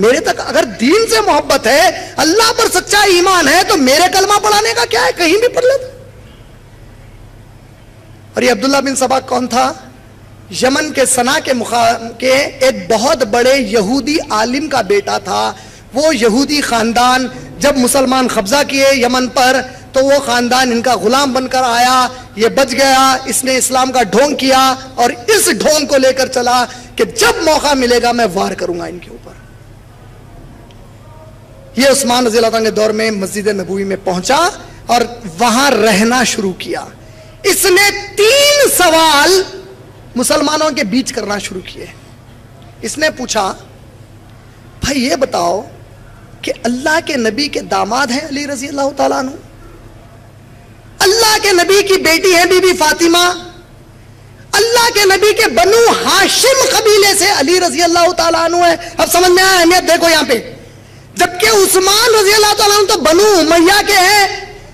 میرے تک اگر دین سے محبت ہے, اللہ پر سچا ایمان ہے, تو میرے کلمہ پڑھانے کا کیا ہے, کہیں بھی پڑھ لیتا. اور یہ عبداللہ بن سبا کون تھا؟ یمن کے سنا کے ایک بہت بڑے یہودی عالم کا بیٹا تھا. وہ یہودی خاندان جب مسلمان قبضہ کیے یمن پر تو وہ خاندان ان کا غلام بن کر آیا. یہ بچ گیا, اس نے اسلام کا ڈھونگ کیا اور اس ڈھونگ کو لے کر چلا کہ جب موقع ملے گا میں وار کروں گا ان کے اوپر. یہ عثمان رضی اللہ عنہ کے دور میں مسجد نبوی میں پہنچا اور وہاں رہنا شروع کیا. اس نے 3 سوال مسلمانوں کے بیچ کرنا شروع کیے. اس نے پوچھا بھائی یہ بتاؤ کہ اللہ کے نبی کے داماد ہیں علی رضی اللہ تعالیٰ عنہ, اللہ کے نبی کی بیٹی ہے بی بی فاطمہ, اللہ کے نبی کے بنو ہاشم قبیلے سے علی رضی اللہ تعالیٰ عنہ ہے. اب سمجھ میں آیا اہمیت دیکھو یہاں پہ. جبکہ عثمان رضی اللہ تعالیٰ عنہ تو بنو امیہ کے ہیں,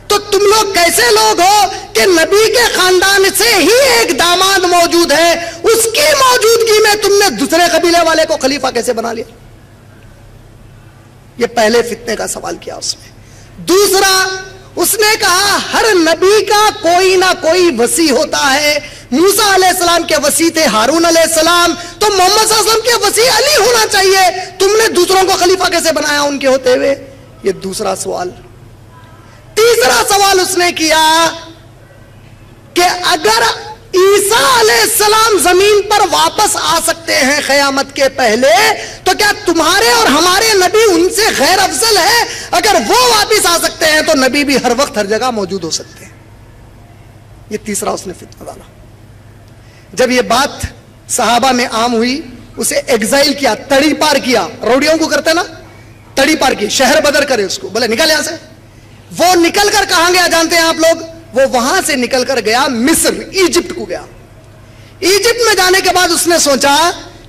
تو تم لوگ کیسے لوگ ہو کہ نبی کے خاندان سے ہی ایک داماد موجود ہے, اس کی موجودگی میں تم نے دوسرے قبیلے والے کو خلیفہ کیسے بنا لیا؟ یہ پہلے فتنے کا سوال کیا اس نے. دوسرا اس نے کہا ہر نبی کا کوئی نہ کوئی وصی ہوتا ہے. موسیٰ علیہ السلام کے وصی تھے ہارون علیہ السلام, تو محمد صلی اللہ علیہ وسلم کے وصی علی ہونا چاہیے, تم نے دوسروں کو خلیفہ کیسے بنایا ان کے ہوتے ہوئے؟ یہ دوسرا سوال. تیسرا سوال اس نے کیا کہ اگر عیسیٰ علیہ السلام زمین پر واپس آ سکتے ہیں قیامت کے پہلے, تو کیا تمہارے اور ہمارے نبی ان سے غیر افضل ہے؟ اگر وہ واپس آ سکتے ہیں تو نبی بھی ہر وقت ہر جگہ موجود ہو سکتے ہیں. یہ تیسرا اس نے فتنہ ڈالا. جب یہ بات صحابہ میں عام ہوئی, اسے ایگزائل کیا, تڑی پار کیا. روڑیوں کو کرتے نا, تڑی پار کی, شہر بدر کرے اس کو, بولے نکل یہاں سے. وہ نکل کر کہاں گیا جانتے ہیں آپ لوگ؟ وہ وہاں سے نکل کر گیا مصر, ایجپٹ کو گیا. ایجپٹ میں جانے کے بعد اس نے سوچا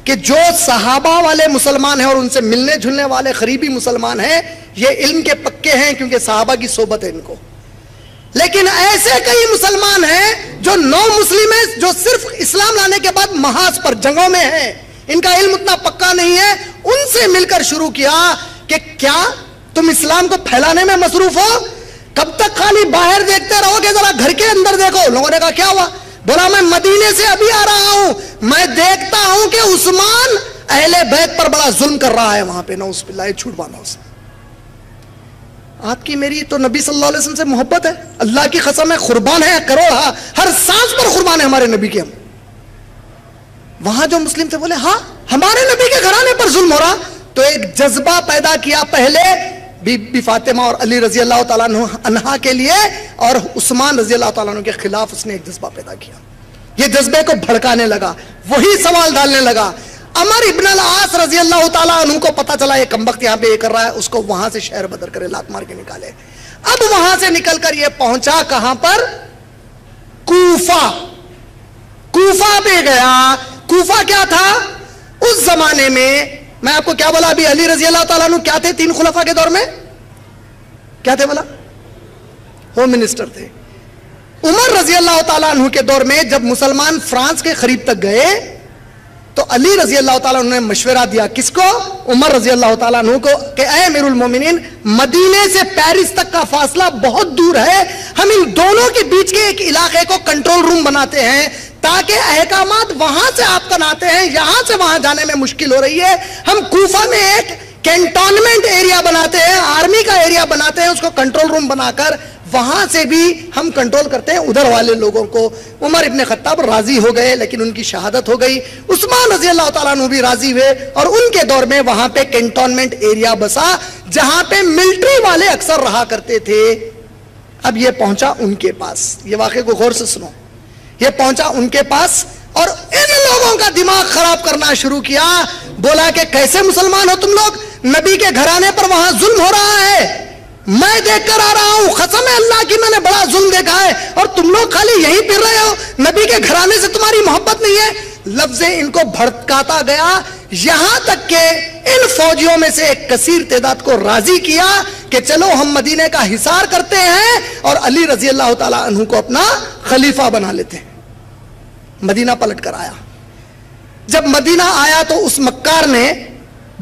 کہ جو صحابہ والے مسلمان ہیں اور ان سے ملنے جھلنے والے قریبی مسلمان ہیں, یہ علم کے پکے ہیں کیونکہ صحابہ کی صحبت ہے ان کو. لیکن ایسے کئی مسلمان ہیں جو نو مسلم ہیں, جو صرف اسلام لانے کے بعد محاذ پر جنگوں میں ہیں, ان کا علم اتنا پکا نہیں ہے. ان سے مل کر شروع کیا کہ کیا تم اسلام کو پھیلانے میں مصروف ہو؟ کب تک خالی باہر دیکھتے رہو گے, ذرا گھر کے اندر دیکھو. لوگوں نے کہا کیا ہوا؟ بولا میں مدینے سے ابھی آ رہا ہوں, میں دیکھتا ہوں کہ عثمان اہل بیت پر بڑا ظلم کر رہا ہے وہاں پہ. نعوذ باللہ, جھوٹ باندھا اس نے. آپ کی میری تو نبی صلی اللہ علیہ وسلم سے محبت ہے, اللہ کی قسم ہے, قربان ہے کروڑا, ہر سانس پر قربان ہے ہمارے نبی کے ہم. وہاں جو مسلم تھے بولے ہاں ہمارے نبی کے گھرانے پر ظلم ہو رہا. تو ایک جذبہ پیدا کیا پہلے بی بی فاطمہ اور علی رضی اللہ تعالیٰ عنہ کے لیے, اور عثمان رضی اللہ تعالیٰ عنہ کے خلاف اس نے ایک جذبہ پیدا کیا. یہ جذبے کو بھڑکانے لگا, وہی سوال ڈالنے لگا. عمر ابن العاص رضی اللہ تعالیٰ عنہ کو پتا چلا یہ کمبخت یہاں پہ یہ کر رہا ہے, اس کو وہاں سے شہر بدر کرے, لات مار کے نکالے. اب وہاں سے نکل کر یہ پہنچا کہاں پر؟ کوفہ. کوفہ پہ گیا. کوفہ کیا تھا اس زمانے میں؟ میں آپ کو کیا بولا ابھی, علی رضی اللہ تعالیٰ عنہ کیا تھے 3 خلفاء کے دور میں؟ کیا تھے بولا؟ ہوم منسٹر تھے. عمر رضی اللہ تعالیٰ عنہ کے دور میں جب مسلمان فرانس کے قریب تک گئے تو علی رضی اللہ تعالیٰ عنہ نے مشورہ دیا, کس کو؟ عمر رضی اللہ تعالیٰ عنہ کو, کہ اے امیر المومنین, مدینے سے پیرس تک کا فاصلہ بہت دور ہے, ہم ان دونوں کے بیچ کے ایک علاقے کو کنٹرول روم بناتے ہیں تاکہ احکامات وہاں سے آپ تناتے ہیں, یہاں سے وہاں جانے میں مشکل ہو رہی ہے. ہم کوفہ میں ایک کینٹونمنٹ ایریا بناتے ہیں, آرمی کا ایریا بناتے ہیں, اس کو کنٹرول روم بنا کر وہاں سے بھی ہم کنٹرول کرتے ہیں ادھر والے لوگوں کو. عمر ابن خطاب راضی ہو گئے, لیکن ان کی شہادت ہو گئی. عثمان رضی اللہ تعالیٰ عنہ بھی راضی ہوئے, اور ان کے دور میں وہاں پہ کینٹونمنٹ ایریا بسا جہاں پہ ملٹری والے اکثر رہا کرتے تھے. اب یہ پہنچا ان کے پاس، یہ واقعے کو غور سے سنو، یہ پہنچا ان کے پاس اور ان لوگوں کا دماغ خراب کرنا شروع کیا. بولا کہ کیسے مسلمان ہو تم لوگ، نبی کے گھرانے پر وہاں ظلم ہو رہا ہے، میں دیکھ کر آ رہا ہوں، قسم ہے اللہ کی میں نے بڑا ظلم دیکھا ہے، اور تم لوگ خالی یہی پھر رہے ہو، نبی کے گھرانے سے تمہاری محبت نہیں ہے. لفظ ان کو بھڑکاتا گیا، یہاں تک کہ ان فوجیوں میں سے ایک کثیر تعداد کو راضی کیا کہ چلو ہم مدینے کا حصار کرتے ہیں اور علی رضی اللہ تعالی عنہ کو اپنا خلیفہ بنا لیتے ہیں. مدینہ پلٹ کر آیا. جب مدینہ آیا تو اس مکار نے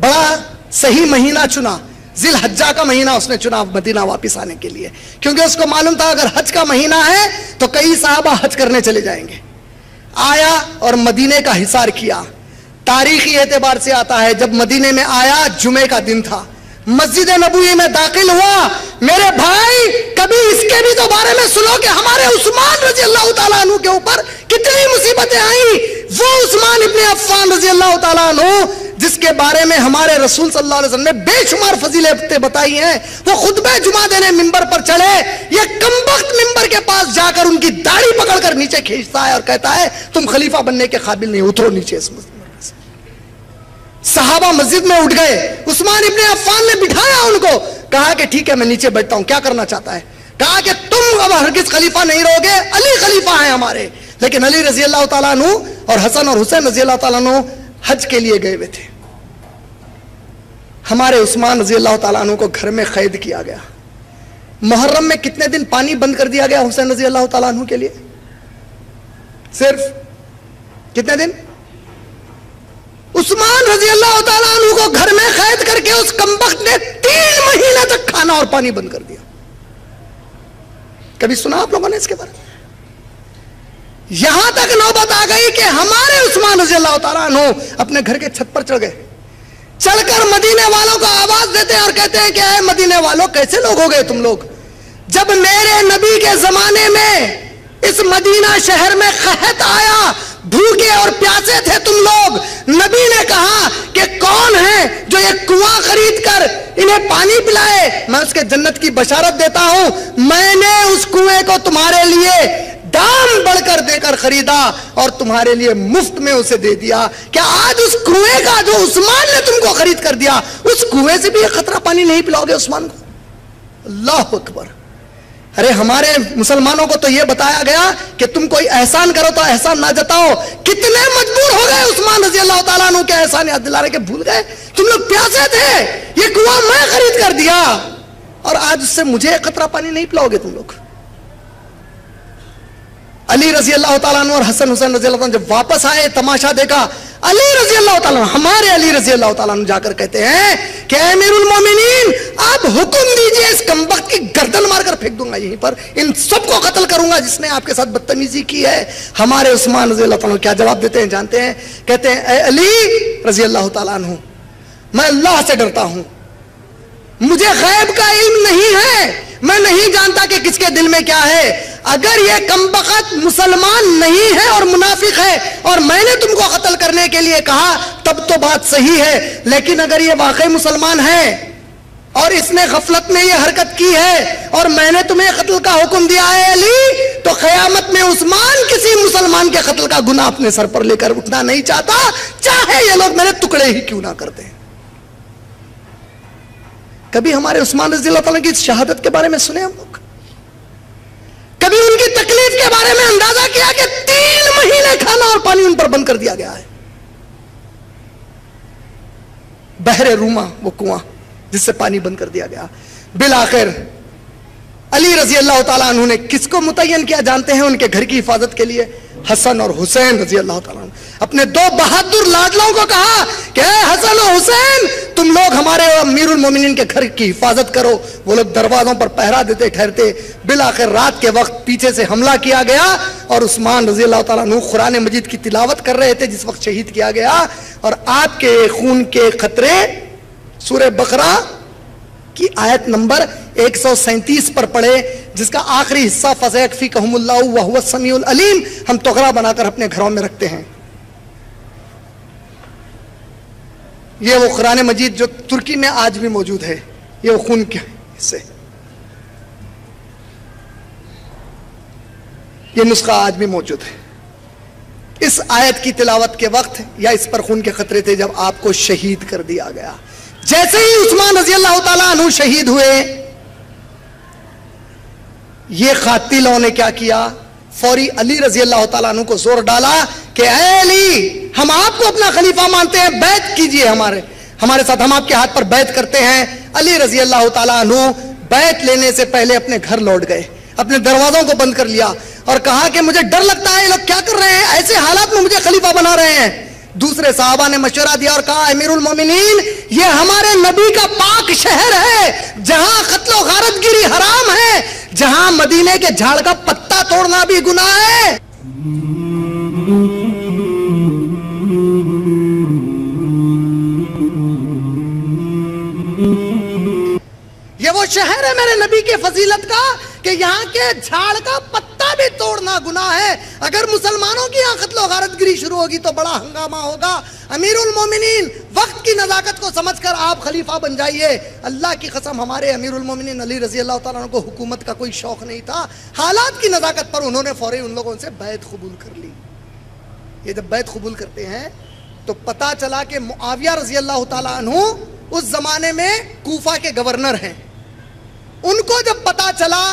بڑا صحیح مہینہ چنا، ذی الحجہ کا مہینہ اس نے چنا مدینہ واپس آنے کے لیے، کیونکہ اس کو معلوم تھا اگر حج کا مہینہ ہے تو کئی صحابہ حج کرنے چلے جائیں گے. آیا اور مدینے کا حصار کیا. تاریخی اعتبار سے آتا ہے جب مدینے میں آیا جمعے کا دن تھا، مسجد نبوی میں داخل ہوا. میرے بھائی کبھی اس کے بھی تو بارے میں سنو کہ ہمارے عثمان رضی اللہ تعالیٰ عنہ کے اوپر کتنی مصیبتیں آئیں. وہ عثمان ابن عفان رضی اللہ تعالیٰ عنہ جس کے بارے میں ہمارے رسول صلی اللہ علیہ وسلم نے بے شمار فضیلتیں بتائی ہیں، وہ خطبہ جمعہ دینے منبر پر چڑھے، یہ کمبخت منبر کے پاس جا کر ان کی داڑھی پکڑ کر نیچے کھینچتا ہے اور کہتا ہے تم خلیفہ بننے کے قابل نہیں، اترو نیچے اس منبر سے. صحابہ مسجد میں اٹھ گئے، عثمان ابن عفان نے بٹھایا ان کو، کہا کہ ٹھیک ہے میں نیچے بیٹھتا ہوں، کیا کرنا چاہتا ہے؟ کہا کہ تم اب ہرگز خلیفہ نہیں رہو گے، علی خلیفہ ہیں ہمارے. لیکن علی رضی اللہ تعالیٰ عنہ اور حسن اور حسین رضی اللہ تعالیٰ عنہ حج کے لیے گئے ہوئے تھے. ہمارے عثمان رضی اللہ تعالیٰ عنہ کو گھر میں قید کیا گیا. محرم میں کتنے دن پانی بند کر دیا گیا حسین رضی اللہ تعالیٰ عنہ کے لیے؟ صرف کتنے دن؟ عثمان رضی اللہ تعالیٰ عنہ کو گھر میں قید کر کے اس کمبخت نے 3 مہینے تک کھانا اور پانی بند کر دیا. کبھی سنا آپ لوگوں نے اس کے بارے میں؟ یہاں تک نوبت آ گئی کہ ہمارے عثمان رضی اللہ تعالیٰ عنہ اپنے گھر کے چھت پر چڑھ گئے، چڑھ کر مدینے والوں کو آواز دیتے ہیں اور کہتے ہیں کہ اے مدینے والوں کیسے لوگ ہو گئے تم لوگ، جب میرے نبی کے زمانے میں اس مدینہ شہر میں قحط آیا، بھوکے اور پیاسے تھے تم لوگ، نبی نے کہا کہ کون ہے جو یہ کنواں خرید کر انہیں پانی پلائے، میں اس کے جنت کی بشارت دیتا ہوں. میں نے اس کنویں کو تمہارے لیے دام بڑھ کر دے کر خریدا اور تمہارے لیے مفت میں اسے دے دیا. کیا آج اس کنویں کا جو عثمان نے تم کو خرید کر دیا، اس کنویں سے بھی ایک قطرہ پانی نہیں پلاؤ گے عثمان کو؟ اللہ اکبر. ارے ہمارے مسلمانوں کو تو یہ بتایا گیا کہ تم کوئی احسان کرو تو احسان نہ جتاؤ. کتنے مجبور ہو گئے عثمان رضی اللہ تعالیٰ عنہ کے احسان یاد دلانے کے، بھول گئے تم لوگ پیاسے تھے، یہ کنواں میں خرید کر دیا اور آج اس سے مجھے ایک قطرہ پانی نہیں پلاؤ گے تم لوگ. علی رضی اللہ تعالیٰ عنہ اور حسن حسین رضی اللہ عنہ جب واپس آئے، تماشا دیکھا، علی رضی اللہ تعالیٰ عنہ، ہمارے علی رضی اللہ تعالیٰ عنہ جا کر کہتے ہیں کہ اے امیر المومنین آپ حکم دیجئے، اس کمبخت کی گردن مار کر پھینک دوں گا یہیں پر، ان سب کو قتل کروں گا جس نے آپ کے ساتھ بدتمیزی کی ہے. ہمارے عثمان رضی اللہ تعالیٰ عنہ کیا جواب دیتے ہیں جانتے ہیں؟ کہتے ہیں اے علی رضی اللہ تعالیٰ عنہ میں اللہ سے ڈرتا ہوں، مجھے غیب کا علم نہیں ہے، میں نہیں جانتا کہ کس کے دل میں کیا ہے. اگر یہ کمبخت مسلمان نہیں ہے اور منافق ہے اور میں نے تم کو قتل کرنے کے لیے کہا تب تو بات صحیح ہے، لیکن اگر یہ واقعی مسلمان ہے اور اس نے غفلت میں یہ حرکت کی ہے اور میں نے تمہیں قتل کا حکم دیا ہے علی، تو قیامت میں عثمان کسی مسلمان کے قتل کا گناہ اپنے سر پر لے کر اٹھنا نہیں چاہتا، چاہے یہ لوگ میرے ٹکڑے ہی کیوں نہ کرتے. کبھی ہمارے عثمان رضی اللہ تعالیٰ کی شہادت کے بارے میں سنے ہم لوگ؟ کبھی ان کی تکلیف کے بارے میں اندازہ کیا کہ 3 مہینے کھانا اور پانی ان پر بند کر دیا گیا ہے؟ بحر روما وہ کنواں جس سے پانی بند کر دیا گیا. بالآخر علی رضی اللہ تعالیٰ عنہ نے کس کو متعین کیا جانتے ہیں ان کے گھر کی حفاظت کے لیے؟ حسن اور حسین رضی اللہ تعالیٰ عنہ. اپنے 2 بہادر لاڈلوں کو کہا کہ اے حسن و حسین تم لوگ ہمارے امیر المومنین کے گھر کی حفاظت کرو. وہ لوگ دروازوں پر پہرا دیتے ٹھہرتے. بالآخر رات کے وقت پیچھے سے حملہ کیا گیا اور عثمان رضی اللہ تعالیٰ عنہ قرآن مجید کی تلاوت کر رہے تھے جس وقت شہید کیا گیا، اور آپ کے خون کے خطرے سورہ بقرہ کی آیت نمبر 137 پر پڑھے جس کا آخری حصہ فَسَيَكْفِيكَهُمُ اللَّهُ وَهُوَ السَّمِيعُ الْعَلِيمُ ہم تغرا بنا کر اپنے گھروں میں رکھتے ہیں. یہ وہ قرآن مجید جو ترکی میں آج بھی موجود ہے، یہ وہ خون کے حصے. یہ نسخہ آج بھی موجود ہے. اس آیت کی تلاوت کے وقت یا اس پر خون کے خطرے تھے جب آپ کو شہید کر دیا گیا. جیسے ہی عثمان رضی اللہ تعالیٰ عنہ شہید ہوئے، یہ قاتلوں نے کیا کیا؟ فوری علی رضی اللہ تعالیٰ عنہ کو زور ڈالا کہ اے علی، ہم آپ کو اپنا خلیفہ مانتے ہیں، بیعت کیجئے ہمارے ساتھ، ہم آپ کے ہاتھ پر بیعت کرتے ہیں. علی رضی اللہ تعالیٰ عنہ بیعت لینے سے پہلے اپنے گھر لوٹ گئے، اپنے دروازوں کو بند کر لیا اور کہا کہ مجھے ڈر لگتا ہے یہ لوگ کیا کر رہے ہیں، ایسے حالات میں مجھے خلیفہ بنا رہے ہیں. دوسرے صحابہ نے مشورہ دیا اور کہا امیر المومنین، یہ ہمارے نبی کا پاک شہر ہے جہاں قتل و غارت گیری حرام ہے، جہاں مدینے کے جھاڑ کا پتا توڑنا بھی گناہ ہے. یہ وہ شہر ہے میرے نبی کے فضیلت کا کہ یہاں کے جھاڑ کا پتا بھی توڑنا گناہ ہے. اگر مسلمانوں کی یہاں قتل و غارت گری شروع ہوگی تو بڑا ہنگامہ ہوگا. امیر المومنین، وقت کی نزاکت کو سمجھ کر آپ خلیفہ بن جائیے. اللہ کی قسم ہمارے امیر المومنین علی رضی اللہ تعالیٰ عنہ کو حکومت کا کوئی شوق نہیں تھا. حالات کی نزاکت پر انہوں نے فوری ان لوگوں سے بیعت قبول کر لی. یہ جب بیعت قبول کرتے ہیں تو پتا چلا کہ معاویہ رضی اللہ تعالیٰ عنہ اس زمانے میں کوفہ کے گورنر ہیں. ان کو جب پتا چلا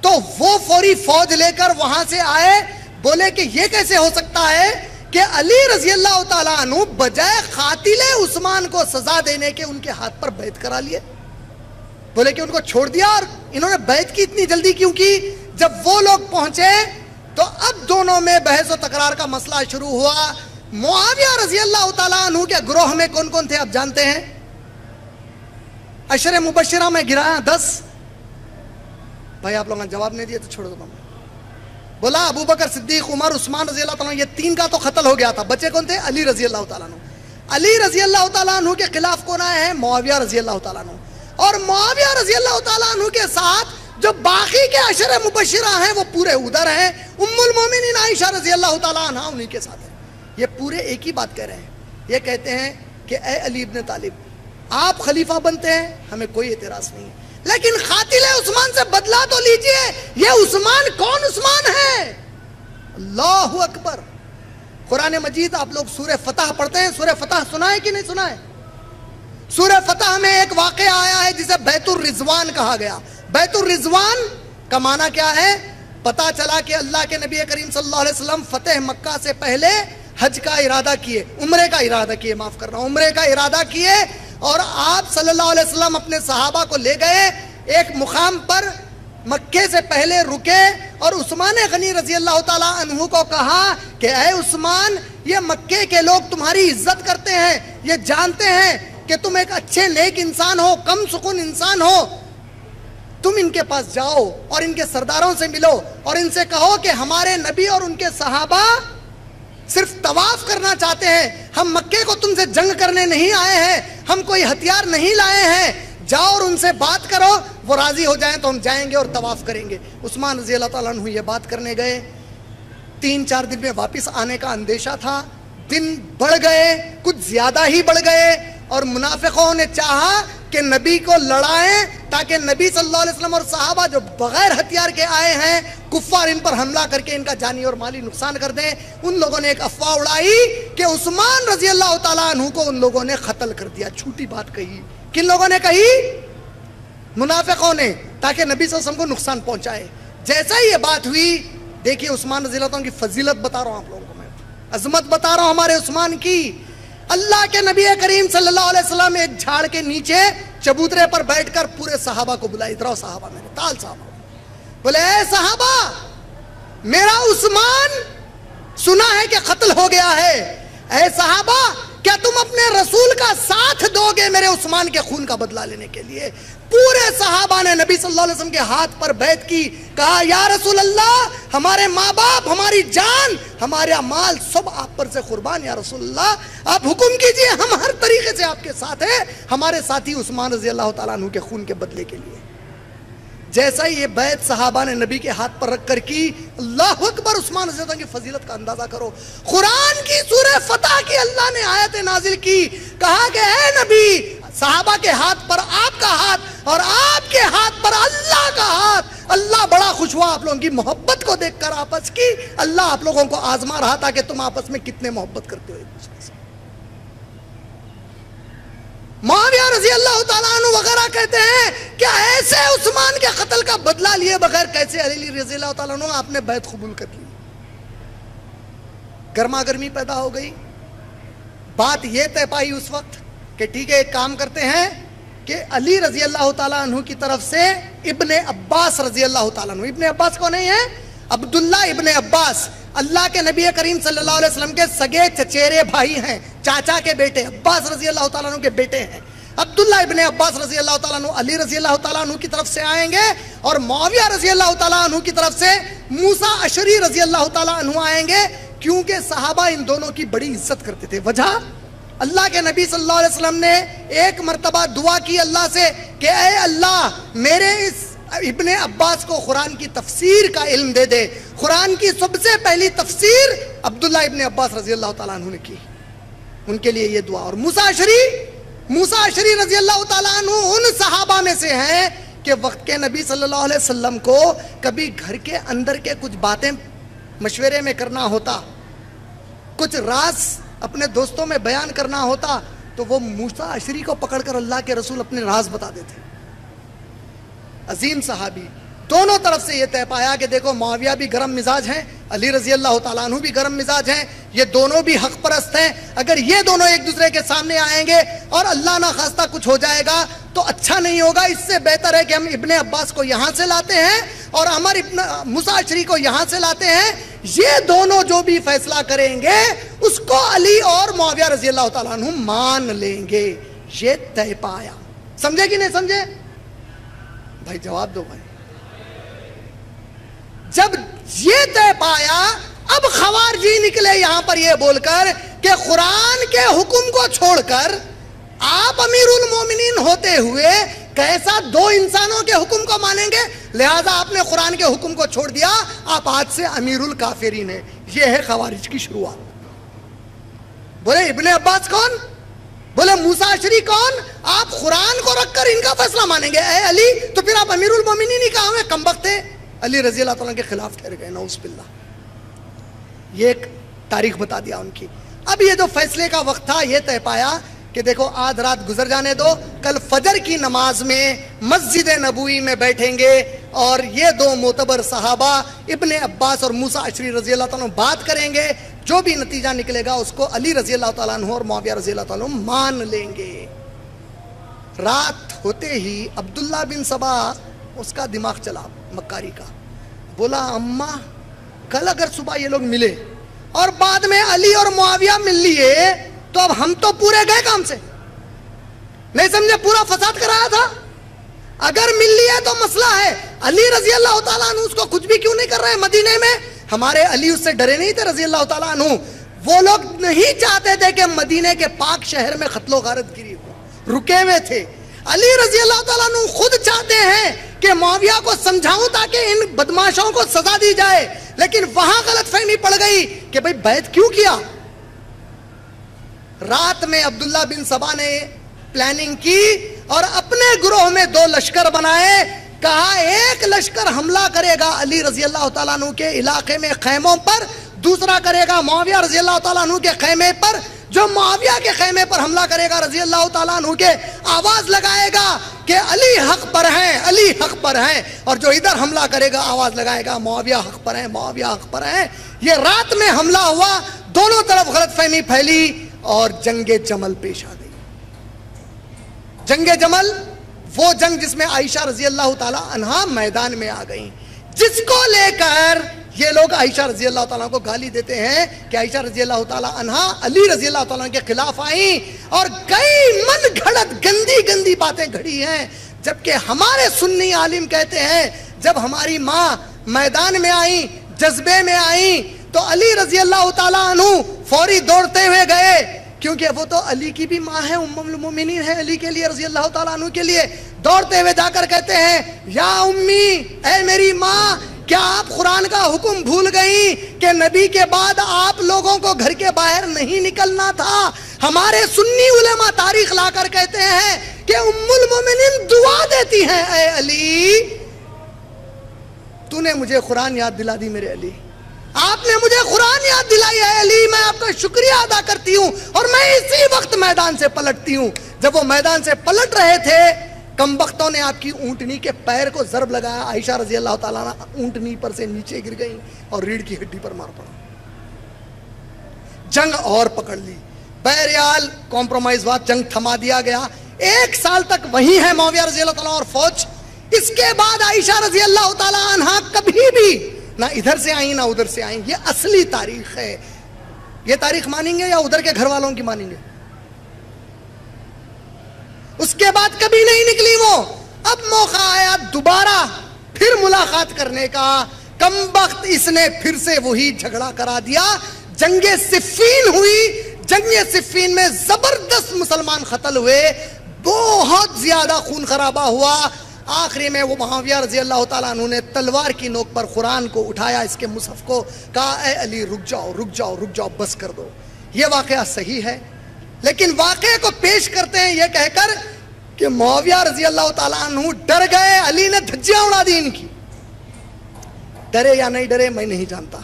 تو وہ فوری فوج لے کر وہاں سے آئے. بولے کہ یہ کیسے ہو سکتا ہے کہ علی رضی اللہ تعالیٰ عنہ بجائے قاتل عثمان کو سزا دینے کے ان کے ہاتھ پر بیعت کرا لیے. بولے کہ ان کو چھوڑ دیا. اور انہوں نے بیعت کی اتنی جلدی کیوں کی؟ جب وہ لوگ پہنچے تو اب دونوں میں بحث و تکرار کا مسئلہ شروع ہوا. معاویہ رضی اللہ تعالیٰ عنہ کے گروہ میں کون کون تھے آپ جانتے ہیں؟ عشر مبشرہ میں گرایا 10. بھائی آپ لوگوں نے جواب نہیں دیا تو چھوڑ دو. بولا ابو بکر صدیق، عمر، عثمان رضی اللہ تعالیٰ عنہ، یہ 3 کا تو قتل ہو گیا تھا. بچے کون تھے؟ علی رضی اللہ تعالیٰ عنہ. علی رضی اللہ تعالیٰ عنہ کے خلاف کون آئے ہیں؟ معاویہ رضی اللہ تعالیٰ عنہ. اور معاویہ رضی اللہ تعالیٰ عنہ کے ساتھ جو باقی کے عشر مبشرہ ہیں وہ پورے ادھر ہیں. ام المومنین عائشہ رضی اللہ تعالیٰ عنہ انہی کے ساتھ ہیں. یہ پورے ایک ہی بات کہہ رہے ہیں. یہ کہتے ہیں کہ اے علی ابن طالب، آپ خلیفہ بنتے ہیں، ہمیں کوئی اعتراض نہیں، لیکن قاتل عثمان سے بدلہ تو لیجئے. یہ عثمان کون عثمان ہے؟ اللہ اکبر. قرآن مجید آپ لوگ سورہ فتح پڑھتے ہیں. سورہ فتح سنا ہے کہ نہیں سنا ہے؟ سورہ فتح میں ایک واقعہ آیا ہے جسے بیت الرضوان کہا گیا. بیت الرضوان کا معنی کیا ہے؟ پتا چلا کہ اللہ کے نبی کریم صلی اللہ علیہ وسلم فتح مکہ سے پہلے حج کا ارادہ کیے، عمرے کا ارادہ کیے، عمرے کا ارادہ کیے. اور آپ صلی اللہ علیہ وسلم اپنے صحابہ کو لے گئے ایک مقام پر، مکے سے پہلے رکے اور عثمان غنی رضی اللہ تعالیٰ عنہ کو کہا کہ اے عثمان، یہ مکے کے لوگ تمہاری عزت کرتے ہیں، یہ جانتے ہیں کہ تم ایک اچھے نیک انسان ہو، کم سکون انسان ہو. تم ان کے پاس جاؤ اور ان کے سرداروں سے ملو اور ان سے کہو کہ ہمارے نبی اور ان کے صحابہ صرف طواف کرنا چاہتے ہیں، ہم مکے کو تم سے جنگ کرنے نہیں آئے ہیں، ہم کوئی ہتھیار نہیں لائے ہیں. جاؤ اور ان سے بات کرو، وہ راضی ہو جائیں تو ہم جائیں گے اور طواف کریں گے. عثمان رضی اللہ تعالیٰ عنہ یہ بات کرنے گئے. 3-4 دن میں واپس آنے کا اندیشہ تھا. دن بڑھ گئے، کچھ زیادہ ہی بڑھ گئے اور منافقوں نے چاہا کہ نبی کو لڑائیں تاکہ نبی صلی اللہ علیہ وسلم اور صحابہ جو بغیر ہتھیار کے آئے ہیں، کفار ان پر حملہ کر کے ان کا جانی اور مالی نقصان کر دیں. ان لوگوں نے ایک افواہ اڑائی کہ عثمان رضی اللہ تعالیٰ عنہ کو ان لوگوں نے قتل کر دیا. جھوٹی بات کہی. کن لوگوں نے کہی؟ منافقوں نے، تاکہ نبی صلی اللہ علیہ وسلم کو نقصان پہنچائے. جیسا ہی یہ بات ہوئی، دیکھیے عثمان رضی اللہ عنہ کی فضیلت بتا رہا ہوں آپ لوگوں کو، میں عظمت بتا رہا ہوں ہمارے عثمان کی. اللہ کے نبی کریم صلی اللہ علیہ وسلم ایک جھاڑ کے نیچے چبوترے پر بیٹھ کر پورے صحابہ کو بلائے. ادھر آؤ صحابہ، میرے تال صحابہ. بولے اے صحابہ، میرا عثمان سنا ہے کہ قتل ہو گیا ہے. اے صحابہ، کیا تم اپنے رسول کا ساتھ دو گے میرے عثمان کے خون کا بدلہ لینے کے لیے؟ پورے صحابہ نے نبی صلی اللہ علیہ وسلم کے ہاتھ پر بیعت کی. کہا یا رسول اللہ، ہمارے ماں باپ، ہماری جان، ہمارا مال سب آپ پر سے قربان. یا رسول اللہ، آپ حکم کیجئے، ہم ہر طریقے سے آپ کے ساتھ ہیں. ہمارے ساتھی عثمان رضی اللہ تعالیٰ عنہ کے خون کے بدلے کے لیے. جیسا ہی یہ بیعت صحابہ نے نبی کے ہاتھ پر رکھ کر کی، اللہ اکبر. عثمان رضی اللہ عنہ کی فضیلت کا اندازہ کرو. قرآن کی سورہ فتح کی اللہ نے آیت نازل کی. کہا کہ اے نبی، صحابہ کے ہاتھ پر آپ کا ہاتھ اور آپ کے ہاتھ پر اللہ کا ہاتھ. اللہ بڑا خوش خوش ہوا آپ لوگوں کی محبت کو دیکھ کر آپس کی. اللہ آپ لوگوں کو آزما رہا تھا کہ تم آپس میں کتنے محبت کرتے ہو ایک دوسرے سے. معاویہ رضی اللہ تعالیٰ عنہ وغیرہ کہتے ہیں کہ ایسے عثمان کے قتل کا بدلہ لیے بغیر کیسے علی رضی اللہ تعالیٰ عنہ آپ نے بیعت قبول کر لی. گرما گرمی پیدا ہو گئی. بات یہ طے پائی اس وقت کہ ٹھیک ہے ایک کام کرتے ہیں کہ علی رضی اللہ تعالیٰ عنہ کی طرف سے ابن عباس رضی اللہ تعالیٰ عنہ. ابن عباس کون ہے؟ عبداللہ ابن عباس اللہ کے نبی کریم صلی اللہ علیہ وسلم کے سگے چچیرے بھائی ہیں, چاچا کے بیٹے. عباس رضی اللہ تعالیٰ عنہ کے بیٹے ہیں. عبداللہ ابن عباس رضی اللہ تعالیٰ عنہ علی رضی اللہ تعالیٰ عنہ کی طرف سے آئیں گے, اور معاویہ رضی اللہ تعالیٰ عنہ کی طرف سے موسیٰ اشعری رضی اللہ تعالیٰ عنہ آئیں گے, کیونکہ صحابہ ان دونوں کی بڑی عزت کرتے تھے. وجہ اللہ کے نبی صلی اللہ علیہ وسلم نے ایک مرتبہ دعا کی اللہ سے کہ اے اللہ میرے اس ابن عباس کو قرآن کی تفسیر کا علم دے دے. قرآن کی سب سے پہلی تفسیر عبداللہ ابن عباس رضی اللہ تعالیٰ عنہ نے کی, ان کے لیے یہ دعا. اور موسیٰ اشعری رضی اللہ تعالیٰ عنہ ان صحابہ میں سے ہیں کہ وقت کے نبی صلی اللہ علیہ وسلم کو کبھی گھر کے اندر کے کچھ باتیں مشورے میں کرنا ہوتا, کچھ راز اپنے دوستوں میں بیان کرنا ہوتا, تو وہ موسیٰ اشعری کو پکڑ کر اللہ کے رسول اپنے راز بتا دیتے. عظیم صحابی. دونوں طرف سے یہ طے پایا کہ دیکھو معاویہ بھی گرم مزاج ہیں, علی رضی اللہ تعالیٰ عنہ بھی گرم مزاج ہیں, یہ دونوں بھی حق پرست ہیں. اگر یہ دونوں ایک دوسرے کے سامنے آئیں گے اور اللہ نہ خواستہ کچھ ہو جائے گا تو اچھا نہیں ہوگا. اس سے بہتر ہے کہ ہم ابن عباس کو یہاں سے لاتے ہیں اور ہمارے موسیٰ اشعری کو یہاں سے لاتے ہیں. یہ دونوں جو بھی فیصلہ کریں گے اس کو علی اور معاویہ رضی اللہ تعالیٰ عنہ مان لیں گے. یہ طے پایا. سمجھے کہ نہیں سمجھے بھائی؟ جواب دو بھائی. جب یہ طے پایا, اب خوارجی نکلے یہاں پر یہ بول کر کہ قرآن کے حکم کو چھوڑ کر آپ امیر المومنین ہوتے ہوئے کیسا دو انسانوں کے حکم کو مانیں گے, لہذا آپ نے قرآن کے حکم کو چھوڑ دیا, آپ آج سے امیر الکافرین ہیں. یہ ہے خوارج کی شروعات. بولے ابن عباس کون؟ بولے موسیٰ اشعری کون؟ آپ قرآن کو رکھ کر ان کا فیصلہ مانیں گے. اے علی تو پھر آپ امیر المومنین ہی کہاں ہوئے؟ کمبخت تھے. علی رضی اللہ تعالیٰ کے خلاف ٹھہر گئے, نعوذ باللہ. یہ ایک تاریخ بتا دیا ان کی. اب یہ جو فیصلے کا وقت تھا یہ طے پایا کہ دیکھو آدھ رات گزر جانے دو, کل فجر کی نماز میں مسجد نبوی میں بیٹھیں گے اور یہ دو معتبر صحابہ ابن عباس اور موسیٰ اشعری رضی اللہ تعالیٰ بات کریں گے. جو بھی نتیجہ نکلے گا اس کو علی رضی اللہ تعالیٰ عنہ اور معاویہ رضی اللہ تعالیٰ عنہ مان لیں گے. رات ہوتے ہی عبداللہ بن سبا اس کا دماغ چلا مکاری کا. بولا اماں کل اگر صبح یہ لوگ ملے اور بعد میں علی اور معاویہ مل لیے تو اب ہم تو پورے گئے کام سے. نہیں سمجھے؟ پورا فساد کرایا تھا. اگر مل لیے تو مسئلہ ہے. علی رضی اللہ تعالیٰ عنہ اس کو کچھ بھی کیوں نہیں کر رہے ہیں مدینے میں؟ ہمارے علی اس سے ڈرے نہیں تھے رضی اللہ تعالیٰ عنہ. وہ لوگ نہیں چاہتے تھے کہ مدینے کے پاک شہر میں قتل و غارت گری ہو, رکے ہوئے تھے. علی رضی اللہ تعالیٰ عنہ خود چاہتے ہیں کہ معاویہ کو سمجھاؤں تاکہ ان بدماشوں کو سزا دی جائے, لیکن وہاں غلط فہمی پڑ گئی کہ بھئی بیعت کیوں کیا. رات میں عبداللہ بن سبا نے پلاننگ کی اور اپنے گروہ میں دو لشکر بنائے. کہا ایک لشکر حملہ کرے گا علی رضی اللہ تعالیٰ عنہ کے علاقے میں خیموں پر, دوسرا کرے گا معاویہ رضی اللہ تعالیٰ عنہ کے خیمے پر. جو معاویہ کے خیمے پر حملہ کرے گا رضی اللہ تعالیٰ عنہ کے آواز لگائے گا کہ علی حق پر ہیں, علی حق پر ہیں, اور جو ادھر حملہ کرے گا آواز لگائے گا معاویہ حق پر ہیں, معاویہ حق پر ہیں. یہ رات میں حملہ ہوا, دونوں طرف غلط فہمی پھیلی اور جنگ جمل پیش آ گئی. جنگ جمل وہ جنگ جس میں عائشہ رضی اللہ تعالیٰ عنہا میدان میں آ گئیں, جس کو لے کر یہ لوگ عائشہ رضی اللہ تعالیٰ کو گالی دیتے ہیں کہ عائشہ رضی اللہ تعالیٰ عنہا علی رضی اللہ تعالیٰ کے خلاف آئیں اور کئی من گھڑت گندی گندی باتیں گھڑی ہیں. جبکہ ہمارے سنی عالم کہتے ہیں جب ہماری ماں میدان میں آئیں, جذبے میں آئیں, تو علی رضی اللہ تعالیٰ عنہ فوری دوڑتے ہوئے گئے, کیونکہ وہ تو علی کی بھی ماں ہے, ام المومنین ہے علی کے لیے رضی اللہ تعالیٰ عنہ کے لیے. دوڑتے ہوئے جا کر کہتے ہیں یا امی, اے میری ماں, کیا آپ قرآن کا حکم بھول گئیں کہ نبی کے بعد آپ لوگوں کو گھر کے باہر نہیں نکلنا تھا؟ ہمارے سنی علماء تاریخ لا کر کہتے ہیں کہ ام المومنین دعا دیتی ہیں, اے علی تو تو نے مجھے قرآن یاد دلا دی میرے علی، آپ نے مجھے قرآن یاد دلائی ہے علی، میں آپ کا شکریہ ادا کرتی ہوں، اور میں اسی وقت میدان سے پلٹتی ہوں۔ جب وہ میدان سے پلٹ رہے تھے، کم بختوں نے آپ کی اونٹنی کے پیر کو ضرب لگایا، عائشہ رضی اللہ تعالیٰ عنہ اونٹنی پر سے نیچے گر گئیں اور ریڑھ کی ہڈی پر مار پڑا۔ جنگ اور پکڑ لی، بہرحال کمپرومائز ہوا، جنگ تھما دیا گیا۔ 1 سال تک وہی ہے معاویہ رضی اللہ تعالیٰ اور فوج۔ اس کے بعد عائشہ رضی اللہ تعالیٰ عنہ کبھی بھی نہ ادھر سے آئیں نہ ادھر سے آئیں۔ یہ اصلی تاریخ ہے۔ یہ تاریخ مانیں گے یا ادھر کے گھر والوں کی مانیں گے؟ اس کے بعد کبھی نہیں نکلی وہ۔ اب موقع آیا دوبارہ پھر ملاقات کرنے کا، کم بخت اس نے پھر سے وہی جھگڑا کرا دیا۔ جنگ صفین ہوئی، جنگ صفین میں زبردست مسلمان قتل ہوئے، بہت زیادہ خون خرابہ ہوا۔ آخری میں وہ معاویہ رضی اللہ تعالیٰ عنہ نے تلوار کی نوک پر قرآن کو اٹھایا، اس کے مصحف کو، کہا اے علی رک جاؤ رک جاؤ رک جاؤ، بس کر دو۔ یہ واقعہ صحیح ہے، لیکن واقعے کو پیش کرتے ہیں یہ کہہ کر کہ معاویہ رضی اللہ تعالیٰ عنہ ڈر گئے، علی نے دھجیاں اڑا دی ان کی۔ ڈرے یا نہیں ڈرے میں نہیں جانتا،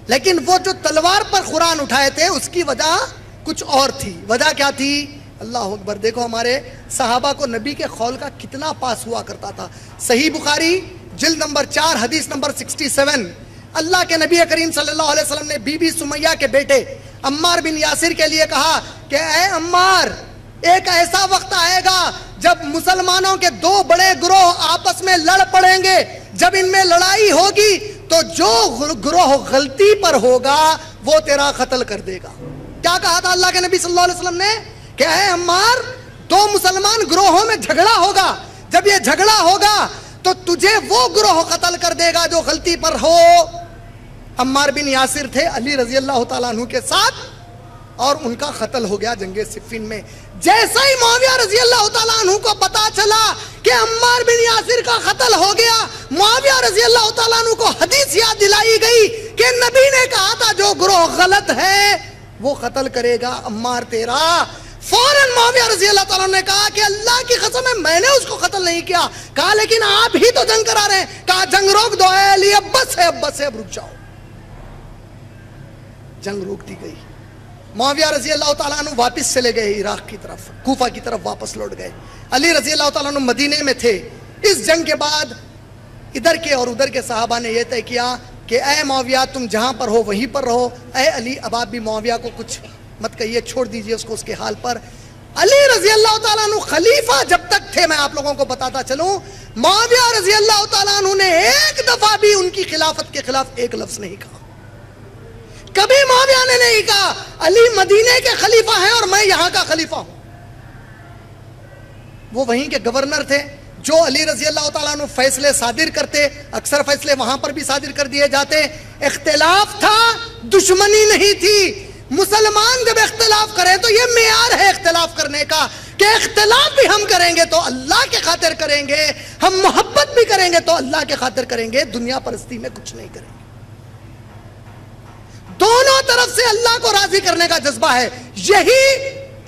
لیکن وہ جو تلوار پر قرآن اٹھائے تھے اس کی وجہ کچھ اور تھی۔ وجہ کیا تھی؟ اللہ اکبر، دیکھو ہمارے صحابہ کو نبی کے قول کا کتنا پاس ہوا کرتا تھا۔ صحیح بخاری جلد نمبر 4 حدیث نمبر 67، اللہ کے نبی کریم صلی اللہ علیہ وسلم نے بی بی سمیہ کے بیٹے عمار بن یاسر کے لیے کہا کہ اے عمار، ایک ایسا وقت آئے گا جب مسلمانوں کے 2 بڑے گروہ آپس میں لڑ پڑیں گے، جب ان میں لڑائی ہوگی تو جو گروہ غلطی پر ہوگا وہ تیرا قتل کر دے گا۔ کیا کہا تھا اللہ کے نبی صلی اللہ علیہ وسلم نے کہ اے عمار، 2 مسلمان گروہوں میں جھگڑا ہوگا، جب یہ جھگڑا ہوگا تو تجھے وہ گروہ قتل کر دے گا جو غلطی پر ہو۔ عمار بن یاسر تھے علی رضی اللہ تعالیٰ عنہ کے ساتھ، اور ان کا قتل ہو گیا جنگ صفین میں۔ جیسا ہی معاویہ رضی اللہ تعالیٰ عنہ کو پتا چلا کہ عمار بن یاسر کا قتل ہو گیا، معاویہ رضی اللہ تعالیٰ عنہ کو حدیث یاد دلائی گئی کہ نبی نے کہا تھا جو گروہ غلط ہے وہ قتل کرے گا عمار تیرا۔ فوراً معاویہ رضی اللہ تعالیٰ نے کہا کہ اللہ کی قسم ہے میں نے اس کو قتل نہیں کیا۔ کہا لیکن آپ ہی تو جنگ کرا رہے ہیں۔ کہا جنگ روک دو اے علی، اب بس ہے اب بس ہے، اب رک جاؤ۔ جنگ روک دی گئی۔ معاویہ رضی اللہ تعالیٰ عنہ واپس چلے گئے عراق کی طرف، کوفہ کی طرف واپس لوٹ گئے۔ علی رضی اللہ تعالیٰ عنہ مدینے میں تھے۔ اس جنگ کے بعد ادھر کے اور ادھر کے صحابہ نے یہ طے کیا کہ اے معاویہ تم جہاں پر ہو وہیں پر رہو، اے علی اب آپ بھی معاویہ کو کچھ مت کہیے، چھوڑ دیجئے اس کو اس کے حال پر۔ علی رضی اللہ تعالیٰ عنہ خلیفہ جب تک تھے، میں آپ لوگوں کو بتاتا چلوں، معاویہ رضی اللہ تعالیٰ عنہ نے ایک دفعہ بھی ان کی خلافت کے خلاف ایک لفظ نہیں کہا۔ کبھی معاویہ نے نہیں کہا علی مدینے کے خلیفہ ہیں اور میں یہاں کا خلیفہ ہوں۔ وہ وہیں کے گورنر تھے، جو علی رضی اللہ تعالیٰ عنہ فیصلے صادر کرتے، اکثر فیصلے وہاں پر بھی صادر کر دیے جاتے۔ اختلاف تھا، دشمنی نہیں تھی۔ مسلمان جب اختلاف کریں تو یہ معیار ہے اختلاف کرنے کا کہ اختلاف بھی ہم کریں گے تو اللہ کے خاطر کریں گے، ہم محبت بھی کریں گے تو اللہ کے خاطر کریں گے، دنیا پرستی میں کچھ نہیں کریں گے۔ دونوں طرف سے اللہ کو راضی کرنے کا جذبہ ہے، یہی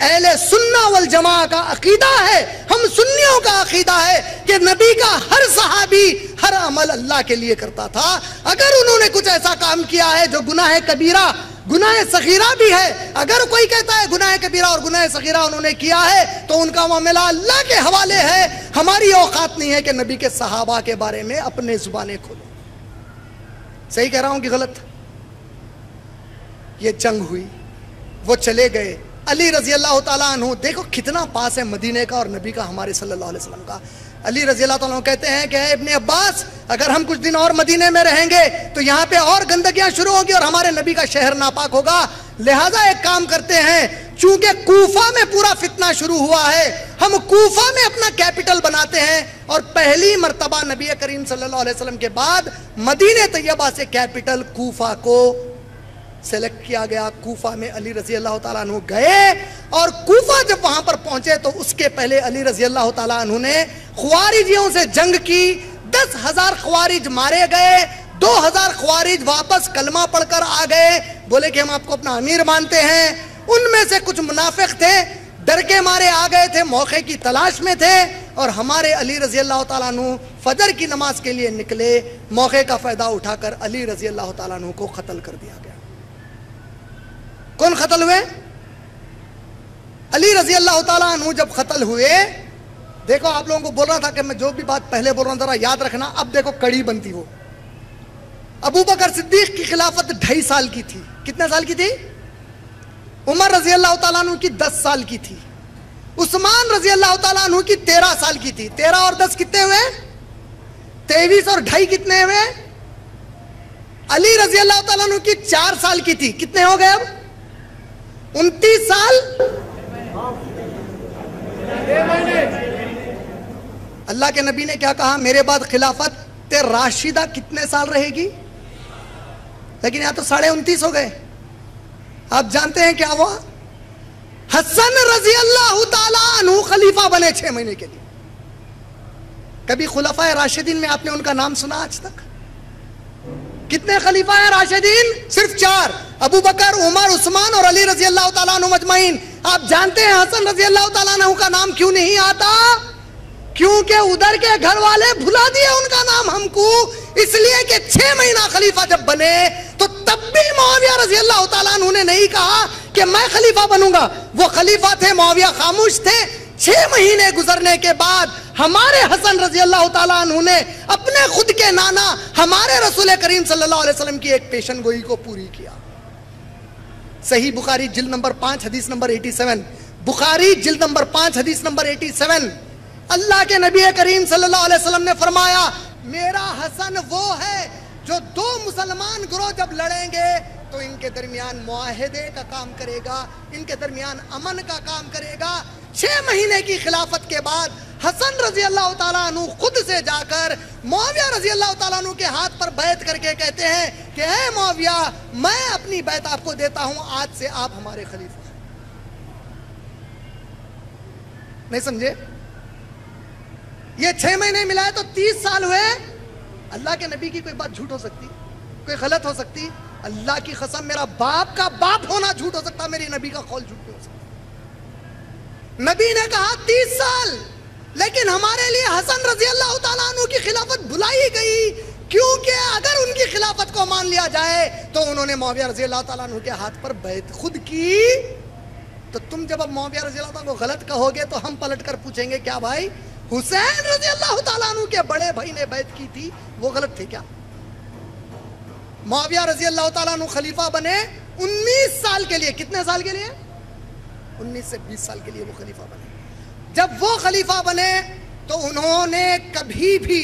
اہل سنہ والجماعہ کا عقیدہ ہے۔ ہم سنیوں کا عقیدہ ہے کہ نبی کا ہر صحابی ہر عمل اللہ کے لیے کرتا تھا۔ اگر انہوں نے کچھ ایسا کام کیا ہے جو گناہ کبیرہ، گناہ صغیرہ بھی ہے، اگر کوئی کہتا ہے گناہ کبیرہ اور گناہ صغیرہ انہوں نے کیا ہے تو ان کا معاملہ اللہ کے حوالے ہے۔ ہماری اوقات نہیں ہے کہ نبی کے صحابہ کے بارے میں اپنے زبانیں کھولو۔ صحیح کہہ رہا ہوں کہ غلط؟ یہ جنگ ہوئی، وہ چلے گئے۔ علی رضی اللہ تعالیٰ عنہ، دیکھو کتنا پاس ہے مدینے کا اور نبی کا ہمارے صلی اللہ علیہ وسلم کا۔ علی رضی اللہ تعالیٰ عنہ کہتے ہیں کہ اے ابن عباس، اگر ہم کچھ دن اور مدینے میں رہیں گے تو یہاں پہ اور گندگیاں شروع ہوگی اور ہمارے نبی کا شہر ناپاک ہوگا، لہٰذا ایک کام کرتے ہیں، چونکہ کوفہ میں پورا فتنہ شروع ہوا ہے، ہم کوفہ میں اپنا کیپٹل بناتے ہیں۔ اور پہلی مرتبہ نبی کریم صلی اللہ علیہ وسلم کے بعد مدینہ طیبہ سے کیپٹل کوفہ کو سلیکٹ کیا گیا۔ کوفہ میں علی رضی اللہ تعالیٰ عنہ گئے، اور کوفہ جب وہاں پر پہنچے تو اس کے پہلے علی رضی اللہ تعالیٰ عنہ نے خوارجیوں سے جنگ کی۔ 10,000 خوارج مارے گئے، 2,000 خوارج واپس کلمہ پڑھ کر آ گئے، بولے کہ ہم آپ کو اپنا امیر مانتے ہیں۔ ان میں سے کچھ منافق تھے، ڈر کے مارے آ گئے تھے، موقع کی تلاش میں تھے، اور ہمارے علی رضی اللہ تعالیٰ عنہ فجر کی نماز کے لیے نکلے، موقع کا فائدہ اٹھا کر علی رضی اللہ تعالیٰ عنہ کو قتل کر دیا گیا۔ کون قتل ہوئے؟ علی رضی اللہ تعالیٰ عنہ جب قتل ہوئے، دیکھو آپ لوگوں کو بول رہا تھا کہ میں جو بھی بات پہلے بول رہا ہوں ذرا یاد رکھنا، اب دیکھو کڑی بنتی ہو۔ ابو بکر صدیق کی خلافت 2.5 سال کی تھی۔ کتنے سال کی تھی؟ عمر رضی اللہ تعالیٰ عنہ کی 10 سال کی تھی، عثمان رضی اللہ تعالیٰ عنہ کی 13 سال کی تھی۔ 13 اور 10 کتنے ہوئے؟ 23 اور 2.5 کتنے ہوئے؟ علی رضی اللہ تعالیٰ عنہ کی 4 سال کی تھی، کتنے ہو گئے اب؟ 29 سال۔ اللہ کے نبی نے کیا کہا؟ میرے بعد خلافت راشدہ کتنے سال رہے گی؟ لیکن یہاں تو 29.5 ہو گئے۔ آپ جانتے ہیں کیا ہوا؟ حسن رضی اللہ تعالیٰ عنہ خلیفہ بنے 6 مہینے کے لیے۔ کبھی خلفائے راشدین میں آپ نے ان کا نام سنا آج تک؟ کتنے خلیفہ ہیں راشدین؟ صرف 4، ابو بکر، عمر، عثمان اور علی رضی اللہ تعالیٰ عنہ مجمعین۔ آپ جانتے ہیں حسن رضی اللہ تعالیٰ عنہ کا نام کیوں نہیں آتا؟ کیونکہ ادھر کے گھر والے بھلا دیے ان کا نام ہم کو، اس لیے کہ 6 مہینہ خلیفہ جب بنے تو تب بھی معاویہ رضی اللہ تعالیٰ عنہ نے نہیں کہا کہ میں خلیفہ بنوں گا۔ وہ خلیفہ تھے، معاویہ خاموش تھے۔ 6 مہینے گزرنے کے بعد ہمارے حسن رضی اللہ تعالیٰ عنہ نے اپنے خود کے نانا ہمارے رسول کریم صلی اللہ علیہ وسلم کی ایک پیشن گوئی کو پوری کیا۔ صحیح بخاری جلد نمبر 5 حدیث نمبر 87، بخاری جلد نمبر 5 حدیث نمبر 87، اللہ کے نبی کریم صلی اللہ علیہ وسلم نے فرمایا میرا حسن وہ ہے جو 2 مسلمان گروہ جب لڑیں گے تو ان کے درمیان معاہدے کا کام کرے گا، ان کے درمیان امن کا کام کرے گا۔ 6 مہینے کی خلافت کے بعد حسن رضی اللہ تعالیٰ عنہ خود سے جا کر معاویہ رضی اللہ تعالیٰ عنہ کے ہاتھ پر بیعت کر کے کہتے ہیں کہ اے معاویہ، میں اپنی بیعت آپ کو دیتا ہوں، آج سے آپ ہمارے خلیفہ ہیں۔ نہیں سمجھے؟ یہ 6 مہینے ملائے تو 30 سال ہوئے۔ اللہ کے نبی کی کوئی بات جھوٹ ہو سکتی؟ کوئی غلط ہو سکتی؟ اللہ کی قسم میرا باپ کا باپ ہونا جھوٹ ہو سکتا، میری نبی کا قول جھوٹ نہیں ہو سکتا۔ نبی نے کہا 30 سال، لیکن ہمارے لیے حسن رضی اللہ تعالیٰ عنہ کی خلافت بھلائی گئی، کیونکہ اگر ان کی خلافت کو مان لیا جائے تو انہوں نے معاویہ رضی اللہ تعالیٰ عنہ کے ہاتھ پر بیعت خود کی۔ تو تم جب اب معاویہ رضی اللہ تعالیٰ عنہ کو غلط کہو گے تو ہم پلٹ کر پوچھیں گے کیا بھائی حسین رضی اللہ تعالیٰ عنہ کے بڑے بھائی نے بیعت کی تھی، وہ غلط تھے کیا؟ معاویہ رضی اللہ تعالیٰ عنہ خلیفہ بنے 19 سال کے لیے۔ کتنے سال کے لیے؟ 19 سے 20 سال کے لیے وہ خلیفہ بنے۔ جب وہ خلیفہ بنے تو انہوں نے کبھی بھی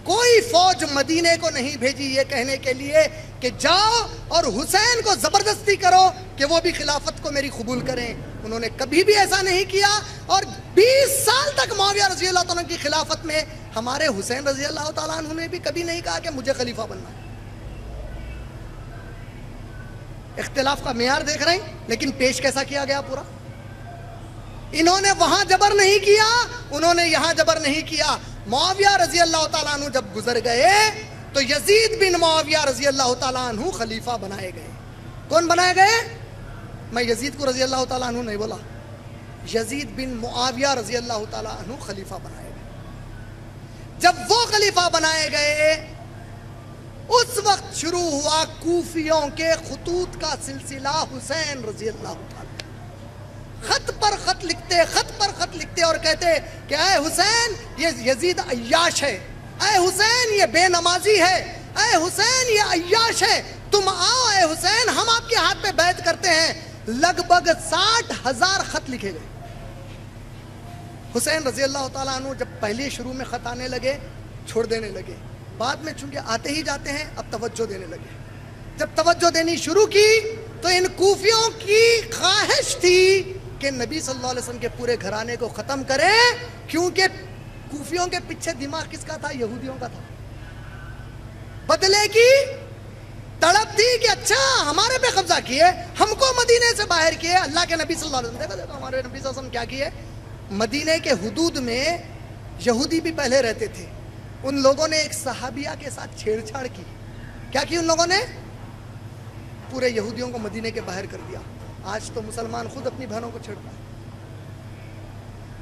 کوئی فوج مدینے کو نہیں بھیجی یہ کہنے کے لیے کہ جاؤ اور حسین کو زبردستی کرو کہ وہ بھی خلافت کو میری قبول کریں۔ انہوں نے کبھی بھی ایسا نہیں کیا، اور 20 سال تک معاویہ رضی اللہ تعالیٰ کی خلافت میں ہمارے حسین رضی اللہ تعالیٰ عنہ نے بھی کبھی نہیں کہا کہ مجھے خلیفہ بننا ہے۔ اختلاف کا معیار دیکھ رہے ہیں، لیکن پیش کیسا کیا گیا پورا؟ انہوں نے وہاں جبر نہیں کیا، انہوں نے یہاں جبر نہیں کیا۔ معاویہ رضی اللہ تعالیٰ عنہ جب گزر گئے تو یزید بن معاویہ رضی اللہ تعالیٰ عنہ خلیفہ بنائے گئے۔ کون بنائے گئے؟ میں یزید کو رضی اللہ تعالیٰ عنہ نہیں بولا، یزید بن معاویہ رضی اللہ تعالیٰ عنہ خلیفہ بنائے گئے۔ جب وہ خلیفہ بنائے گئے اس وقت شروع ہوا کوفیوں کے خطوط کا سلسلہ۔ حسین رضی اللہ تعالیٰ خط پر خط لکھتے، خط پر خط لکھتے اور کہتے کہ اے حسین یہ یزید عیاش ہے، اے حسین یہ بے نمازی ہے، اے حسین یہ عیاش ہے، تم آؤ اے حسین ہم آپ کے ہاتھ پہ بیعت کرتے ہیں۔ لگ بھگ 60,000 خط لکھے گئے۔ حسین رضی اللہ تعالیٰ عنہ جب پہلے شروع میں خط آنے لگے چھوڑ دینے لگے، بعد میں چونکہ آتے ہی جاتے ہیں اب توجہ دینے لگے۔ جب توجہ دینی شروع کی تو ان کوفیوں کی خواہش تھی کہ نبی صلی اللہ علیہ وسلم کے پورے گھرانے کو ختم کریں، کیونکہ کوفیوں کے پیچھے دماغ کس کا تھا؟ یہودیوں کا تھا۔ بدلے کی تڑپ تھی کہ اچھا ہمارے پہ قبضہ کیے، ہم کو مدینے سے باہر کیے۔ اللہ کے نبی صلی اللہ علیہ وسلم دیکھو ہمارے نبی صلی اللہ علیہ وسلم کیا کیے؟ مدینے کے حدود میں یہودی بھی پہلے رہتے تھے، ان لوگوں نے ایک صحابیہ کے ساتھ چھیڑ چھاڑ کی۔ کیا کی ان لوگوں نے؟ پورے یہودیوں کو مدینے کے باہر کر دیا۔ آج تو مسلمان خود اپنی بہنوں کو چھیڑتا ہے۔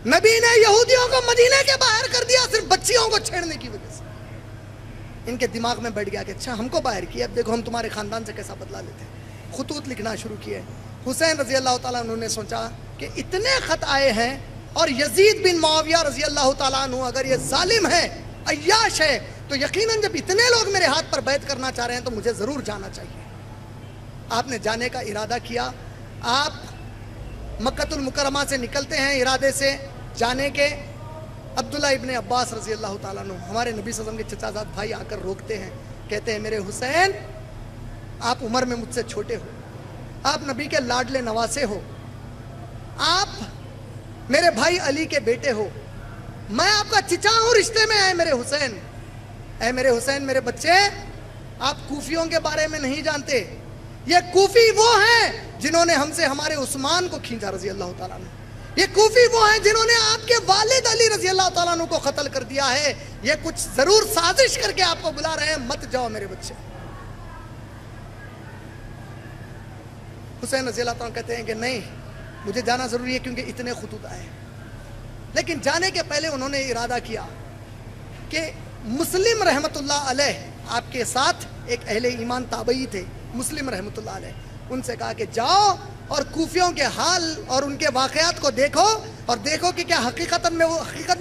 نبی نے یہودیوں کو مدینے کے باہر کر دیا صرف بچیوں کو چھیڑنے کی وجہ سے. ان کے دماغ میں بیٹھ گیا کہ اچھا ہم کو باہر کیا، اب دیکھو ہم تمہارے خاندان سے کیسا بدلا لیتے ہیں. خطوط لکھنا شروع کیے. حسین رضی اللہ تعالیٰ عنہ نے سوچا کہ اتنے خط آئے ہیں اور یزید بن معاویہ رضی اللہ تعالیٰ عنہ اگر یہ ظالم ہے، عیاش ہے، تو یقیناً جب اتنے لوگ میرے ہاتھ پر بیعت کرنا چاہ رہے ہیں تو مجھے ضرور جانا چاہیے. آپ نے جانے کا ارادہ کیا. آپ مکہ المکرمہ سے نکلتے ہیں ارادے سے جانے کے. عبداللہ ابن عباس رضی اللہ تعالیٰ عنہ ہمارے نبی صلی اللہ علیہ وسلم کے چچا زاد بھائی آ کر روکتے ہیں. کہتے ہیں میرے حسین، آپ عمر میں مجھ سے چھوٹے ہو، آپ نبی کے لاڈلے نواسے ہو، آپ میرے بھائی علی کے بیٹے ہو، میں آپ کا چچا ہوں رشتے میں. اے میرے حسین، اے میرے حسین، میرے بچے، آپ کوفیوں کے بارے میں نہیں جانتے. یہ کوفی وہ ہیں جنہوں نے ہم سے ہمارے عثمان کو کھینچا رضی اللہ تعالیٰ عنہ. یہ کوفی وہ ہیں جنہوں نے آپ کے والد علی رضی اللہ تعالیٰ عنہ کو قتل کر دیا ہے. یہ کچھ ضرور سازش کر کے آپ کو بلا رہے ہیں، مت جاؤ میرے بچے. حسین رضی اللہ تعالیٰ کہتے ہیں کہ نہیں، مجھے جانا ضروری ہے کیونکہ اتنے خطوط آئے. لیکن جانے کے پہلے انہوں نے ارادہ کیا کہ مسلم رحمت اللہ علیہ آپ کے ساتھ ایک اہل ایمان تابعی تھے، مسلم رحمت اللہ علیہ، ان سے کہا کہ جاؤ اور کوفیوں کے حال اور ان کے واقعات کو دیکھو اور دیکھو کہ کیا حقیقت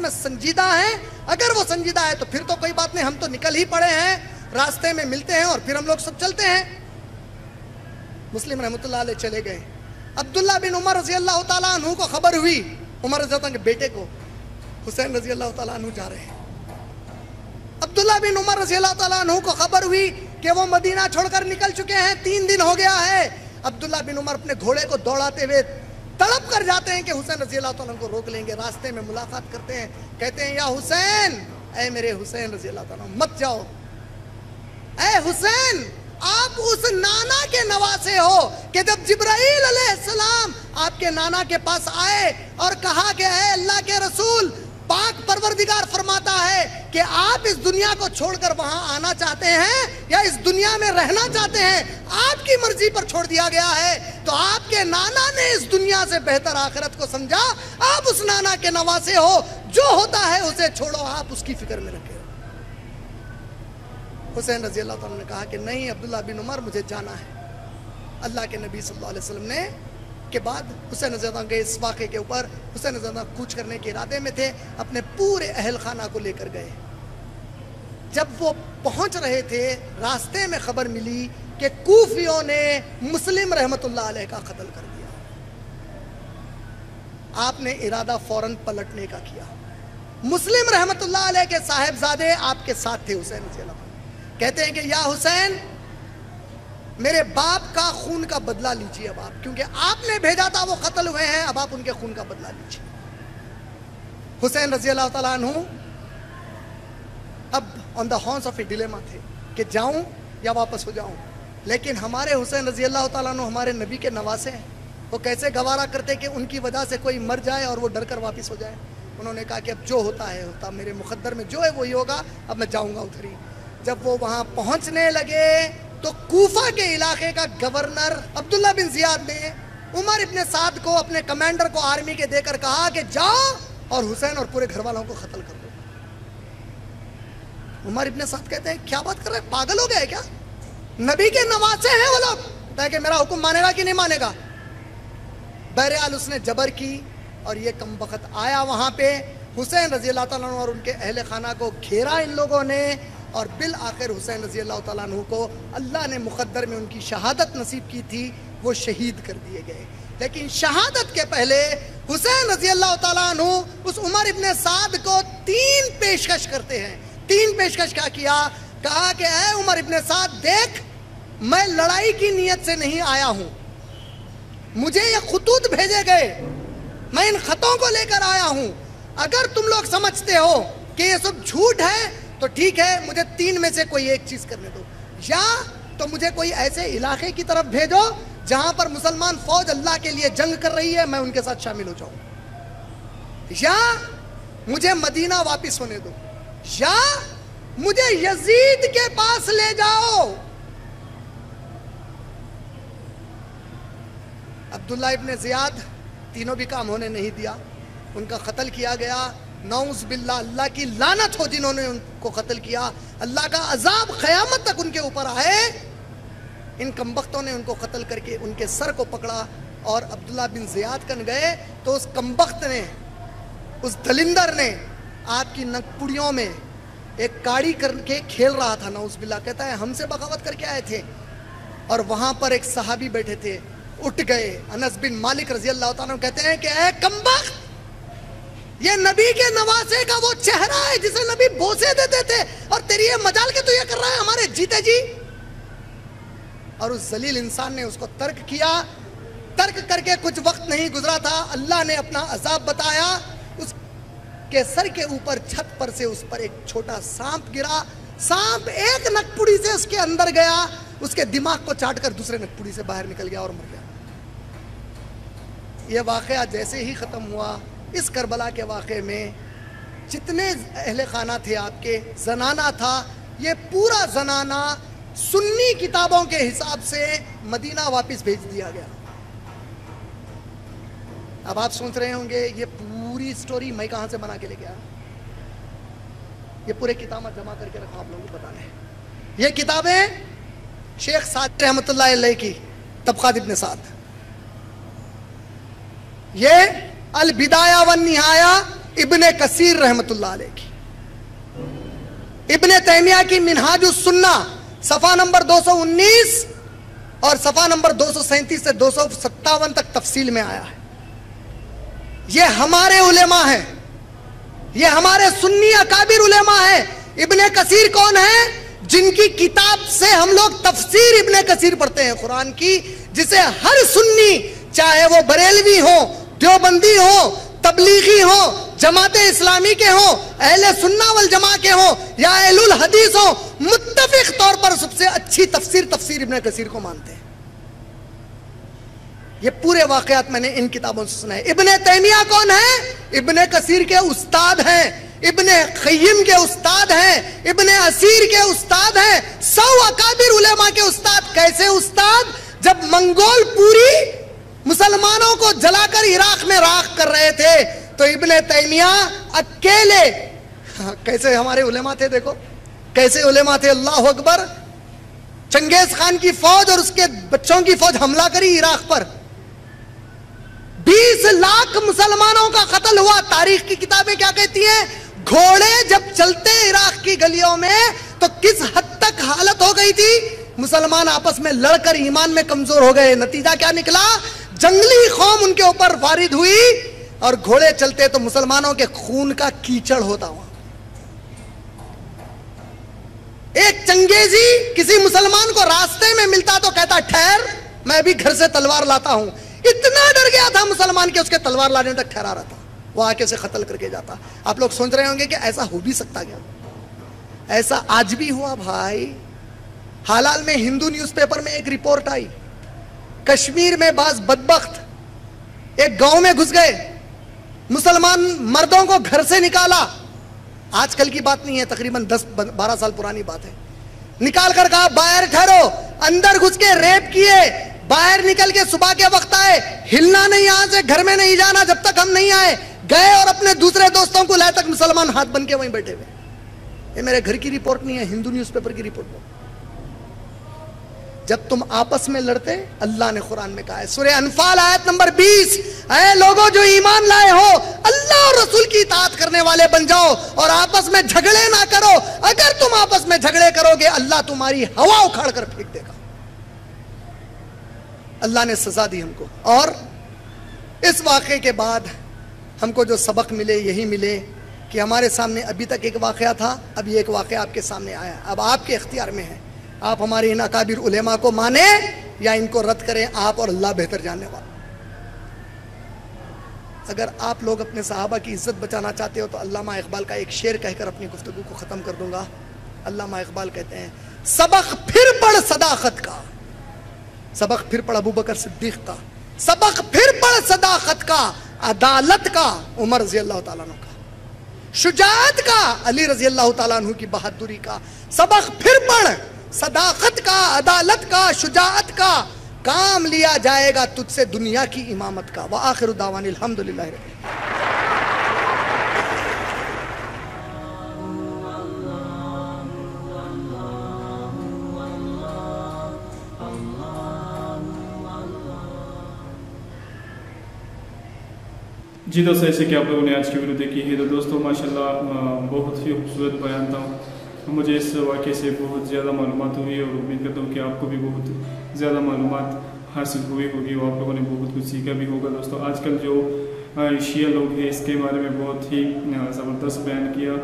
میں سنجیدہ ہیں. اگر وہ سنجیدہ ہے تو پھر تو کوئی بات نہیں، ہم تو نکل ہی پڑے ہیں، راستے میں ملتے ہیں اور پھر ہم لوگ سب چلتے ہیں. مسلم رحمت اللہ علیہ چلے گئے. عبداللہ بن عمر رضی اللہ تعالیٰ عنہ کو خبر ہوئی، عمر رضی اللہ عنہ کے بیٹے کو، حسین رضی اللہ تعالیٰ عنہ جا رہے ہیں. عبداللہ بن عمر رضی اللہ تعالیٰ عنہ کو خبر ہوئی کہ وہ مدینہ چھوڑ کر نکل چکے ہیں، 3 دن ہو گیا ہے. عبداللہ بن عمر اپنے گھوڑے کو دوڑاتے ہوئے تڑپ کر جاتے ہیں کہ حسین رضی اللہ تعالیٰ عنہ کو روک لیں گے. راستے میں ملاقات کرتے ہیں، کہتے ہیں یا حسین، اے میرے حسین رضی اللہ تعالیٰ عنہ، مت جاؤ. اے حسین، آپ اس نانا کے نواسے ہو کہ جب جبرائیل علیہ السلام آپ کے نانا کے پاس آئے اور کہا کہ اے اللہ کے رسول، پاک پروردگار فرماتا ہے کہ آپ اس دنیا کو چھوڑ کر وہاں آنا چاہتے ہیں یا اس دنیا میں رہنا چاہتے ہیں، آپ کی مرضی پر چھوڑ دیا گیا ہے. تو آپ کے نانا نے اس دنیا سے بہتر آخرت کو سمجھا. آپ اس نانا کے نواسے ہو، جو ہوتا ہے اسے چھوڑو، آپ اس کی فکر میں رکھے. حسین رضی اللہ تعالیٰ نے کہا کہ نہیں عبداللہ بن عمر، مجھے جانا ہے. اللہ کے نبی صلی اللہ علیہ وسلم نے کے بعد حسین رضی اللہ عنہ کے اس واقعے کے اوپر حسین رضی اللہ عنہ کوچ کرنے کے ارادے میں تھے، اپنے پورے اہل خانہ کو لے کر گئے. جب وہ پہنچ رہے تھے راستے میں خبر ملی کہ کوفیوں نے مسلم رحمت اللہ علیہ کا قتل کر دیا. آپ نے ارادہ فوراً پلٹنے کا کیا. مسلم رحمت اللہ علیہ کے صاحبزادے آپ کے ساتھ تھے. حسین رضی اللہ عنہ کہتے ہیں کہ یا حسین، میرے باپ کا خون کا بدلہ لیجیے اب آپ، کیونکہ آپ نے بھیجا تھا وہ قتل ہوئے ہیں، اب آپ ان کے خون کا بدلہ لیجیے. حسین رضی اللہ تعالیٰ عنہ اب آن دا ہارنس آف اے ڈیلیما تھے کہ جاؤں یا واپس ہو جاؤں. لیکن ہمارے حسین رضی اللہ تعالیٰ عنہ ہمارے نبی کے نواسے ہیں، وہ کیسے گوارا کرتے کہ ان کی وجہ سے کوئی مر جائے اور وہ ڈر کر واپس ہو جائے. انہوں نے کہا کہ اب جو ہوتا ہے ہوتا، میرے مقدر میں جو ہے وہی ہوگا، اب میں جاؤں گا ادھر ہی. جب وہ وہاں پہنچنے لگے تو کوفہ کے علاقے کا گورنر عبداللہ بن زیاد نے عمر ابن سعد کو، اپنے کمانڈر کو آرمی کے دے کر کہا کہ جاؤ اور حسین اور پورے گھر والوں کو قتل کر دو. عمر ابن سعد کہتے ہیں کیا بات کر رہے ہیں، پاگل ہو گئے کیا؟ نبی کے نواسے ہیں وہ لوگ، کہتا ہے کہ میرا حکم مانے گا کہ نہیں مانے گا. بہرحال اس نے جبر کی اور یہ کمبخت آیا وہاں پہ. حسین رضی اللہ تعالیٰ عنہ اور ان کے اہل خانہ کو گھیرا ان لوگوں نے اور بالآخر حسین رضی اللہ تعالیٰ عنہ کو اللہ نے مقدر میں ان کی شہادت نصیب کی تھی، وہ شہید کر دیے گئے. لیکن شہادت کے پہلے حسین رضی اللہ تعالیٰ عنہ اس عمر ابن سعد کو 3 پیشکش کرتے ہیں. 3 پیشکش کیا کیا؟ کہا کہ اے عمر ابن سعد، دیکھ میں لڑائی کی نیت سے نہیں آیا ہوں، مجھے یہ خطوط بھیجے گئے، میں ان خطوں کو لے کر آیا ہوں. اگر تم لوگ سمجھتے ہو کہ یہ سب جھوٹ ہے تو ٹھیک ہے، مجھے 3 میں سے کوئی ایک چیز کرنے دو. یا تو مجھے کوئی ایسے علاقے کی طرف بھیجو جہاں پر مسلمان فوج اللہ کے لیے جنگ کر رہی ہے، میں ان کے ساتھ شامل ہو جاؤں، یا مجھے مدینہ واپس ہونے دو، یا مجھے یزید کے پاس لے جاؤ. عبداللہ ابن زیاد تینوں بھی کام ہونے نہیں دیا. ان کا قتل کیا گیا. نعوذ باللہ، اللہ کی لعنت ہو جنہوں نے ان کو قتل کیا. اللہ کا عذاب قیامت تک ان کے اوپر آئے. ان کمبختوں نے ان کو قتل کر کے ان کے سر کو پکڑا اور عبداللہ بن زیاد کن گئے تو اس کمبخت نے، اس دلندر نے آپ کی نکپڑیوں میں ایک کاڑی کر کے کھیل رہا تھا. نعوذ باللہ، کہتا ہے ہم سے بغاوت کر کے آئے تھے. اور وہاں پر ایک صحابی بیٹھے تھے، اٹھ گئے. انس بن مالک رضی اللہ تعالیٰ عنہ کہتے ہیں کہ اے کمبخت، یہ نبی کے نواسے کا وہ چہرہ ہے جسے نبی بوسے دیتے تھے، اور تیری یہ مجال کے تو یہ کر رہا ہے ہمارے جیتے جی. اور اس ذلیل انسان نے اس کو ترک کیا. ترک کر کے کچھ وقت نہیں گزرا تھا، اللہ نے اپنا عذاب بتایا. اس کے سر کے اوپر چھت پر سے اس پر ایک چھوٹا سانپ گرا. سانپ ایک نکپڑی سے اس کے اندر گیا، اس کے دماغ کو چاٹ کر دوسرے نکپڑی سے باہر نکل گیا اور مر گیا. یہ واقعہ جیسے ہی ختم ہوا، اس کربلا کے واقعے میں جتنے اہل خانہ تھے آپ کے، زنانہ تھا، یہ پورا زنانہ سنی کتابوں کے حساب سے مدینہ واپس بھیج دیا گیا. اب آپ سوچ رہے ہوں گے یہ پوری سٹوری میں کہاں سے بنا کے لے گیا؟ یہ پورے کتابیں جمع کر کے رکھا آپ لوگوں کو بتانے ہیں. یہ کتابیں شیخ سعد رحمۃ اللہ علیہ کی، طبقات ابن سعد. یہ البدایہ والنہایہ ابن کثیر رحمۃ اللہ علیہ کی. ابن تیمیہ کی منہاج السنہ صفحہ نمبر 219 اور صفحہ نمبر 237 سے 257 تک تفصیل میں آیا ہے. یہ ہمارے علماء ہیں، یہ ہمارے سنی اکابر علماء ہیں. ابن کثیر کون ہے؟ جن کی کتاب سے ہم لوگ تفسیر ابن کثیر پڑھتے ہیں قرآن کی، جسے ہر سنی، چاہے وہ بریلوی ہو، دیوبندی ہو، تبلیغی ہو، جماعت اسلامی کے ہوں، اہل سنہ والجماع کے ہوں یا اہل الحدیث ہوں، متفق طور پر سب سے اچھی تفسیر ابن کثیر کو مانتے ہیں. یہ پورے واقعات میں نے ان کتابوں سے سنا ہے. ابن تیمیہ کون ہے؟ ابن کثیر کے استاد ہیں، ابن قیم کے استاد ہیں، ابن اسیر کے استاد ہیں، 100 اکابر علماء کے استاد. کیسے استاد؟ جب منگول پوری مسلمانوں کو جلا کر عراق میں راکھ کر رہے تھے تو ابن تیمیہ اکیلے، کیسے ہمارے علماء تھے، دیکھو کیسے علماء تھے. اللہ اکبر. چنگیز خان کی فوج اور اس کے بچوں کی فوج حملہ کری عراق پر، 20 لاکھ مسلمانوں کا قتل ہوا. تاریخ کی کتابیں کیا کہتی ہیں؟ گھوڑے جب چلتے عراق کی گلیوں میں تو کس حد تک حالت ہو گئی تھی، مسلمان آپس میں لڑ کر ایمان میں کمزور ہو گئے. نتیجہ کیا نکلا؟ جنگلی قوم ان کے اوپر وارد ہوئی اور گھوڑے چلتے تو مسلمانوں کے خون کا کیچڑ ہوتا ہوا. ایک چنگیزی کسی مسلمان کو راستے میں ملتا تو کہتا ٹھہر، میں بھی گھر سے تلوار لاتا ہوں. اتنا ڈر گیا تھا مسلمان کہ اس کے تلوار لانے تک ٹھہرا رہتا، وہ آ کے اسے قتل کر کے جاتا. آپ لوگ سوچ رہے ہوں گے کہ ایسا ہو بھی سکتا کیا؟ ایسا آج بھی ہوا بھائی. حال میں ہندو نیوز پیپر میں ایک رپورٹ آئی، کشمیر میں بعض بدبخت ایک گاؤں میں گھس گئے، مسلمان مردوں کو گھر سے نکالا. آج کل کی بات نہیں ہے، تقریباً 10-12 سال پرانی بات ہے. نکال کر کہا باہر ٹھہرو، اندر گھس کے ریپ کیے، باہر نکل کے صبح کے وقت آئے، ہلنا نہیں، یہاں سے گھر میں نہیں جانا جب تک ہم نہیں آئے. گئے اور اپنے دوسرے دوستوں کو لائے تک مسلمان ہاتھ بن کے وہیں بیٹھے ہوئے. یہ میرے گھر کی رپورٹ نہیں ہے، ہندو نیوز پیپر کی رپورٹ ہے. جب تم آپس میں لڑتے، اللہ نے قرآن میں کہا ہے، سورہ انفال آیت نمبر 20، اے لوگوں جو ایمان لائے ہو، اللہ اور رسول کی اطاعت کرنے والے بن جاؤ اور آپس میں جھگڑے نہ کرو. اگر تم آپس میں جھگڑے کرو گے اللہ تمہاری ہوا اکھاڑ کر پھینک دے گا. اللہ نے سزا دی ہم کو. اور اس واقعے کے بعد ہم کو جو سبق ملے یہی ملے کہ ہمارے سامنے ابھی تک ایک واقعہ تھا، اب یہ ایک واقعہ آپ کے سامنے آیا، اب آپ کے اختیار میں ہے. آپ ہمارے ان اکابر علماء کو مانیں یا ان کو رد کریں، آپ اور اللہ بہتر جاننے والا. اگر آپ لوگ اپنے صحابہ کی عزت بچانا چاہتے ہو تو علامہ اقبال کا ایک شعر کہہ کر اپنی گفتگو کو ختم کر دوں گا. علامہ اقبال کہتے ہیں، سبق پھر پڑھ صداقت کا، سبق پھر پڑھ ابو بکر صدیق کا، سبق پھر پڑھ صداقت کا، عدالت کا عمر رضی اللہ تعالیٰ عنہ کا، شجاعت کا علی رضی اللہ تعالیٰ عنہ کی بہادری کا. سبق پھر پڑھ صداقت کا، عدالت کا، شجاعت کا، کام لیا جائے گا تجھ سے دنیا کی امامت کا. وآخر دعوان الحمدللہ رب العالمین. جی دوستو، ایسے کہ آپ لوگوں نے آج کی ویڈیو دیکھی ہے تو دوستو ماشاءاللہ بہت ہی خوبصورت بیان تھا. مجھے اس واقعے سے بہت زیادہ معلومات ہوئی اور امید کرتا ہوں کہ آپ کو بھی بہت زیادہ معلومات حاصل ہوئی ہوگی اور آپ لوگوں نے بہت کچھ سیکھا بھی ہوگا. دوستو آج کل جو شیعہ لوگ ہیں اس کے بارے میں بہت ہی زبردست بیان کیا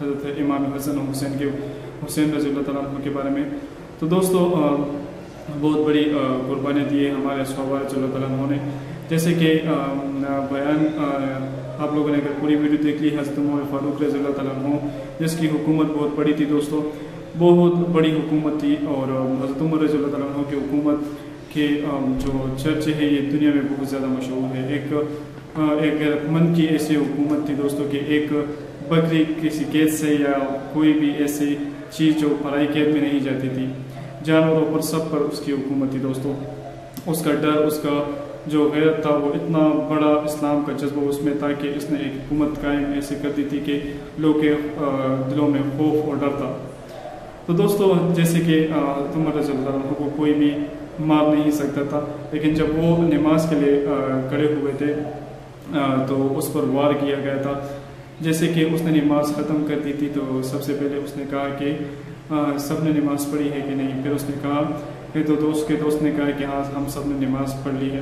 حضرت امام حسن و حسین رضی اللہ تعالیٰ عنہ کے بارے میں. تو دوستو بہت بڑی قربانی دی ہے ہمارے صحابہ رضی اللہ تعالیٰ عنہ نے. جیسے کہ بیان آپ لوگوں نے اگر پوری ویڈیو دیکھ لی حضرت عمر فاروق رضی اللہ تعالیٰ عنہ جس کی حکومت بہت بڑی تھی دوستو، بہت بڑی حکومت تھی. اور حضرت عمر رضی اللہ تعالیٰ عنہ کی حکومت کے جو چرچے ہیں یہ دنیا میں بہت زیادہ مشہور ہے. ایک غیرت مند کی ایسی حکومت تھی دوستو کہ ایک بکری کسی قید سے یا کوئی بھی ایسی چیز جو پرائی قید میں نہیں جاتی تھی، جانوروں پر سب پر اس کی حکومت تھی دوستو. اس کا ڈر، اس کا جو غیرت تھا وہ اتنا بڑا اسلام کا جذبہ اس میں تھا کہ اس نے ایک حکومت قائم ایسے کر دی تھی کہ لوگ کے دلوں میں خوف اور ڈر تھا. تو دوستو جیسے کہ عمر رضی اللہ عنہ کو کوئی بھی مار نہیں سکتا تھا، لیکن جب وہ نماز کے لیے کھڑے ہوئے تھے تو اس پر وار کیا گیا تھا. جیسے کہ اس نے نماز ختم کر دی تھی تو سب سے پہلے اس نے کہا کہ سب نے نماز پڑھی ہے کہ نہیں. پھر اس نے کہا کہ تو دوست نے کہا کہ ہاں ہم سب نے نماز پڑھ لی ہے.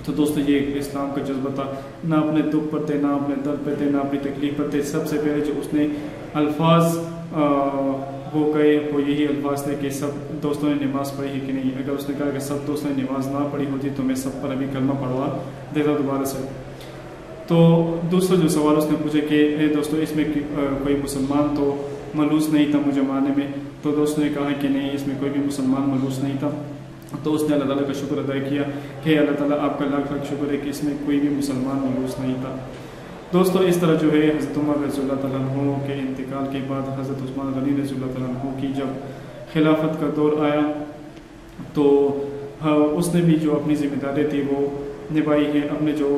تو دوستو یہ ایک اسلام کا جذبہ تھا، نہ اپنے دکھ پر تھے، نہ اپنے درد پہ تھے، نہ اپنی تکلیف پر تھے. سب سے پہلے جو اس نے الفاظ وہ کہے وہ یہی الفاظ تھے کہ سب دوستوں نے نماز پڑھی ہے کہ نہیں. اگر اس نے کہا کہ سب دوستوں نے نماز نہ پڑھی ہوتی تو میں سب پر ابھی کلمہ پڑھوا دیتا دوبارہ سے. تو دوسرا جو سوال اس نے پوچھا کہ اے دوستو اس میں کوئی مسلمان تو ملوث نہیں تھا مجھے مارنے میں. تو دوستوں نے کہا کہ نہیں، اس میں کوئی بھی مسلمان ملوث نہیں تھا. تو اس نے اللہ تعالیٰ کا شکر ادا کیا کہ اللہ تعالیٰ آپ کا لاکھ لاکھ شکر ہے کہ اس میں کوئی بھی مسلمان ملوث نہیں تھا. دوستو اس طرح جو ہے حضرت عمر رضی اللہ تعالیٰ عنہ کے انتقال کے بعد حضرت عثمان غنی رضی اللہ تعالیٰ عنہ کی جب خلافت کا دور آیا تو اس نے بھی جو اپنی ذمہ داری تھی وہ نبھائی ہے. اپنے جو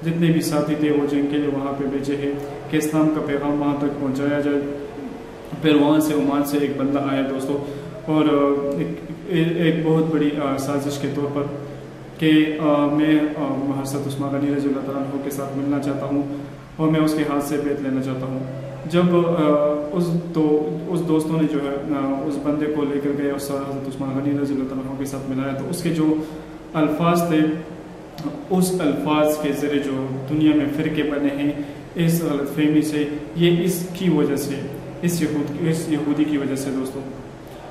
جتنے بھی ساتھی تھے وہ جنگ کے لیے وہاں پہ بھیجے ہیں کہ اسلام کا پیغام وہاں تک پہنچایا جائے. پھر وہاں سے عمان سے ایک بندہ آیا دوستو اور ایک بہت بڑی سازش کے طور پر کہ میں حضرت عثمان غنی رضی اللہ تعالیٰ عنہ کے ساتھ ملنا چاہتا ہوں اور میں اس کے ہاتھ سے بیعت لینا چاہتا ہوں. جب اس دوستوں نے جو ہے اس بندے کو لے کر گئے اور حضرت عثمان غنی رضی اللہ تعالیٰ عنہ کے ساتھ ملایا تو اس کے جو الفاظ تھے اس الفاظ کے ذریعے جو دنیا میں فرقے بنے ہیں اس غلط فہمی سے، یہ اس کی وجہ سے اس یہودی کی وجہ سے دوستو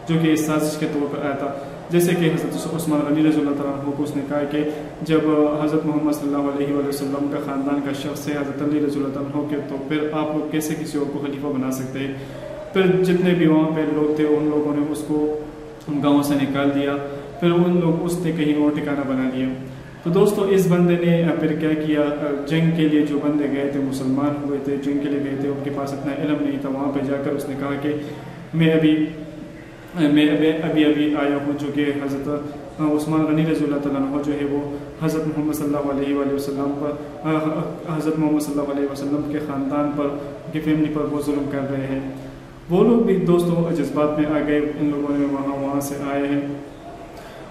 جو کہ اس سازش کے طور پر آیا تھا. جیسے کہ حضرت عثمان غنی رضی اللہ تعالیٰ عنہ کو اس نے کہا کہ جب حضرت محمد صلی اللہ علیہ وسلم کا خاندان کا شخص ہے حضرت علی رضی اللہ تعالیٰ عنہ کے، تو پھر آپ لوگ کیسے کسی اور کو خلیفہ بنا سکتے ہیں. پھر جتنے بھی وہاں پہ لوگ تھے ان لوگوں نے اس کو گاؤں سے نکال دیا. پھر اس نے کہیں اور ٹھکانہ بنا لیا. تو دوستو اس بندے نے پھر کیا کیا، جنگ کے لیے جو بندے گئے تھے مسلمان ہوئے تھے جنگ کے لیے گئے تھے ان کے پاس اتنا علم نہیں تھا، وہاں پہ جا کر اس نے کہا کہ میں ابھی آیا ہوں جو کہ حضرت عثمان غنی رضی اللہ تعالیٰ عنہ جو ہے وہ حضرت محمد صلی اللہ علیہ وسلم پر حضرت محمد صلی اللہ علیہ وسلم کے خاندان پر کی فیملی پر وہ ظلم کر رہے ہیں. وہ لوگ بھی دوستوں جذبات میں آ گئے، ان لوگوں نے وہاں سے آئے ہیں.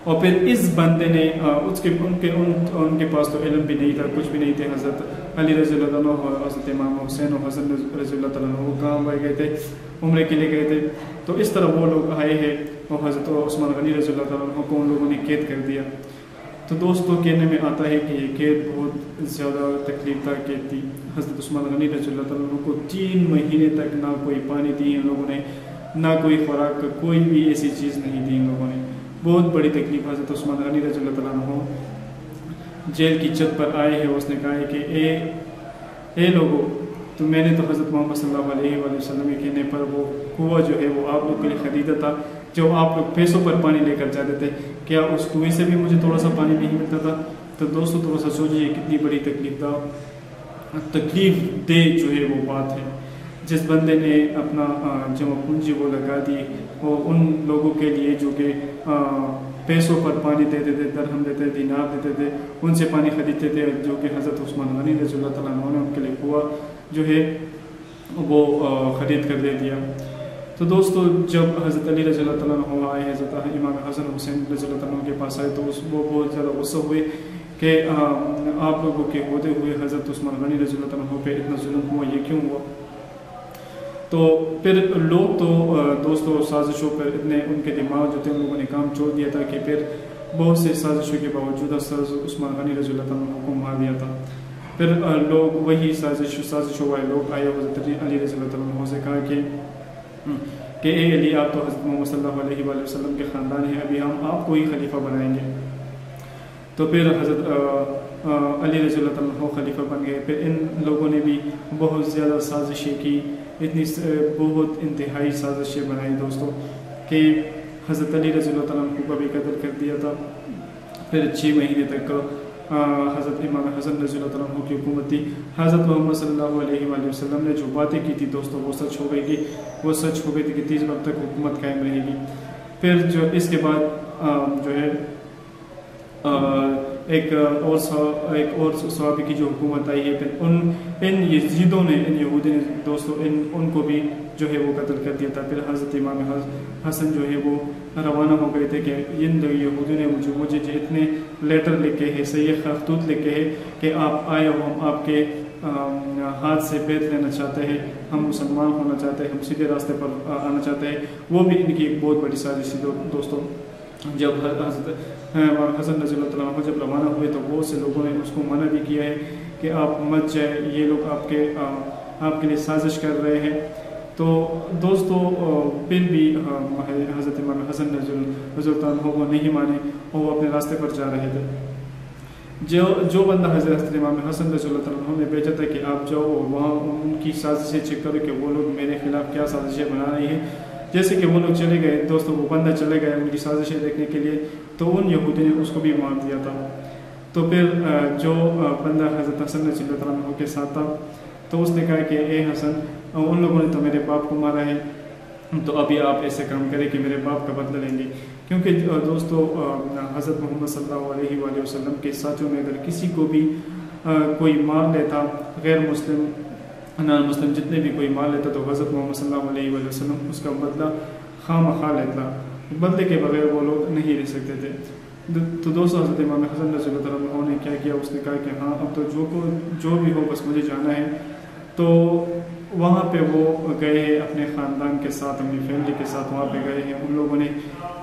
اور پھر اس بندے نے ان کے پاس تو علم بھی نہیں تھا، کچھ بھی نہیں تھے. حضرت علی رضی اللہ عنہ اور حضرت امام حسین اور حضرت رضی اللہ تعالیٰ عنہ وہ کام بھائی گئے تھے، عمرے کے لیے گئے تھے. تو اس طرح وہ لوگ آئے ہیں اور حضرت عثمان غنی رضی اللہ تعالیٰ عنہ کو ان لوگوں نے قید کر دیا. تو دوستوں کہنے میں آتا ہے کہ یہ قید بہت زیادہ تکلیف دہ قید تھی. حضرت عثمان غنی رضی اللہ تعالیٰ عنہ کو 3 مہینے تک نہ کوئی پانی دی ان لوگوں نے، نہ کوئی خوراک، کوئی بھی ایسی چیز نہیں دی ان لوگوں نے. بہت بڑی تکلیف. حضرت عثمان غنی رضی اللہ تعالیٰ عنہ جیل کی چھت پر آئے ہیں. اس نے کہا ہے کہ اے لوگوں، تو میں نے تو حضرت محمد صلی اللہ علیہ وسلم کے کہنے پر وہ کنواں جو ہے وہ آپ لوگ کے لیے خریدا تھا جو آپ لوگ پیسوں پر پانی لے کر جاتے تھے، کیا اس کنویں سے بھی مجھے تھوڑا سا پانی نہیں ملتا تھا؟ تو دوستو تھوڑا سا سوچیے کتنی بڑی تکلیف دہ جو ہے وہ بات ہے. جس بندے نے اپنا جمع پونجی وہ لگا دی وہ ان لوگوں کے لیے جو کہ پیسوں پر پانی دیتے تھے، درہم دیتے تھے، دینار دیتے تھے، ان سے پانی خریدتے تھے، جو کہ حضرت عثمان غنی رضی اللہ تعالیٰ عنہ نے ان کے لیے کنواں جو ہے وہ خرید کر دے دیا. تو دوستو جب حضرت علی رضی اللہ تعالیٰ عنہ آئے، حضرت امام حسن حسین رضی اللہ تعالیٰ عنہ کے پاس آئے تو وہ بہت زیادہ غصہ ہوئے کہ آپ لوگوں کے ہوتے ہوئے حضرت عثمان غنی رضی اللہ عنہ پہ اتنا ظلم ہوا، یہ کیوں ہوا؟ تو پھر لوگ تو دوستوں سازشوں پر اتنے ان کے دماغ جو تھے ان لوگوں نے کام چھوڑ دیا تھا کہ پھر بہت سے سازشوں کے باوجود حضرت عثمان غنی رضی اللہ عنہ کو مار دیا تھا۔ پھر لوگ وہی سازشوں والے لوگ آئے حضرت علی رضی اللہ عنہ سے کہا کہ اے علی، آپ تو حضرت محمد صلی اللہ علیہ وآلہ وسلم کے خاندان ہیں، ابھی ہم آپ کو ہی خلیفہ بنائیں گے۔ تو پھر حضرت علی رضی اللہ عنہ خلیفہ بن گئے۔ پھر ان لوگوں نے بھی بہت زیادہ سازشیں کی، اتنی بہت انتہائی سازشیں بنائی دوستوں کہ حضرت علی رضی اللہ عنہ کو بھی قتل کر دیا تھا۔ پھر 6 مہینے تک حضرت امام حسن رضی اللہ عنہ کی حکومت تھی۔ حضرت محمد صلی اللہ علیہ وآلہ وسلم نے جو باتیں کی تھی دوستوں وہ سچ ہو گئی تھی، وہ سچ ہو گئی تھی کہ 30 وقت تک حکومت قائم رہے گی۔ پھر جو اس کے بعد جو ہے ایک اور صحابی کی جو حکومت آئی ہے، پھر ان یزیدوں نے، ان یہودی نے دوستوں ان کو بھی جو ہے وہ قتل کر دیا تھا۔ پھر حضرت امام حسن جو ہے وہ روانہ ہو گئے تھے کہ ان یہودی نے مجھے اتنے لیٹر لکھے ہیں، صحیح خطوط لکھے ہیں کہ آپ آئے ہو، ہم آپ کے ہاتھ سے بیعت لینا چاہتے ہیں، ہم مسلمان ہونا چاہتے ہیں، ہم سیدھے راستے پر آنا چاہتے ہیں۔ وہ بھی ان کی ایک بہت بڑی سازش تھی دوستوں۔ جب حضرت حسن رضی اللہ عنہ جب روانہ ہوئے تو بہت سے لوگوں نے اس کو منع بھی کیا ہے کہ آپ مت جائیں، یہ لوگ آپ کے لیے سازش کر رہے ہیں۔ تو دوستو پھر بھی حضرت امام حسن رضی اللہ عنہ وہ نہیں مانے اور وہ اپنے راستے پر جا رہے تھے۔ جو بندہ حضرت امام حسن رضی اللہ عنہ نے بھیجا تھا کہ آپ جاؤ اور وہاں ان کی سازشیں چیک کرو کہ وہ لوگ میرے خلاف کیا سازشیں بنا رہی ہیں۔ جیسے کہ وہ لوگ چلے گئے دوستوں، وہ بندہ چلے گئے ان کی سازشیں دیکھنے کے لیے، تو ان یہودی نے اس کو بھی مار دیا تھا۔ تو پھر جو بندہ حضرت حسن رضی اللہ عنہ کے ساتھ تھا تو اس نے کہا کہ اے حسن، ان لوگوں نے تو میرے باپ کو مارا ہے، تو ابھی آپ ایسے کام کریں کہ میرے باپ کا بدلہ لیں گے۔ کیونکہ دوستو حضرت محمد صلی اللہ علیہ وآلہ وسلم کے ساتھیوں میں اگر کسی کو بھی کوئی مار لیتا، غیر مسلم نان مسلم جتنے بھی کوئی مار لیتا، تو حضرت محمد صلی اللہ علیہ وآلہ وسلم اس کا بدلہ خواہ لیتا، بدلے کے بغیر وہ لوگ نہیں رہ سکتے تھے۔ تو دوستو حضرت امام حسن رضی اللہ عنہ نے کیا کیا، اس نے کہا کہ ہاں اب تو جو بھی ہو بس مجھے جانا ہے۔ تو وہاں پہ وہ گئے ہیں اپنے خاندان کے ساتھ، اپنی فیملی کے ساتھ وہاں پہ گئے ہیں۔ ان لوگوں نے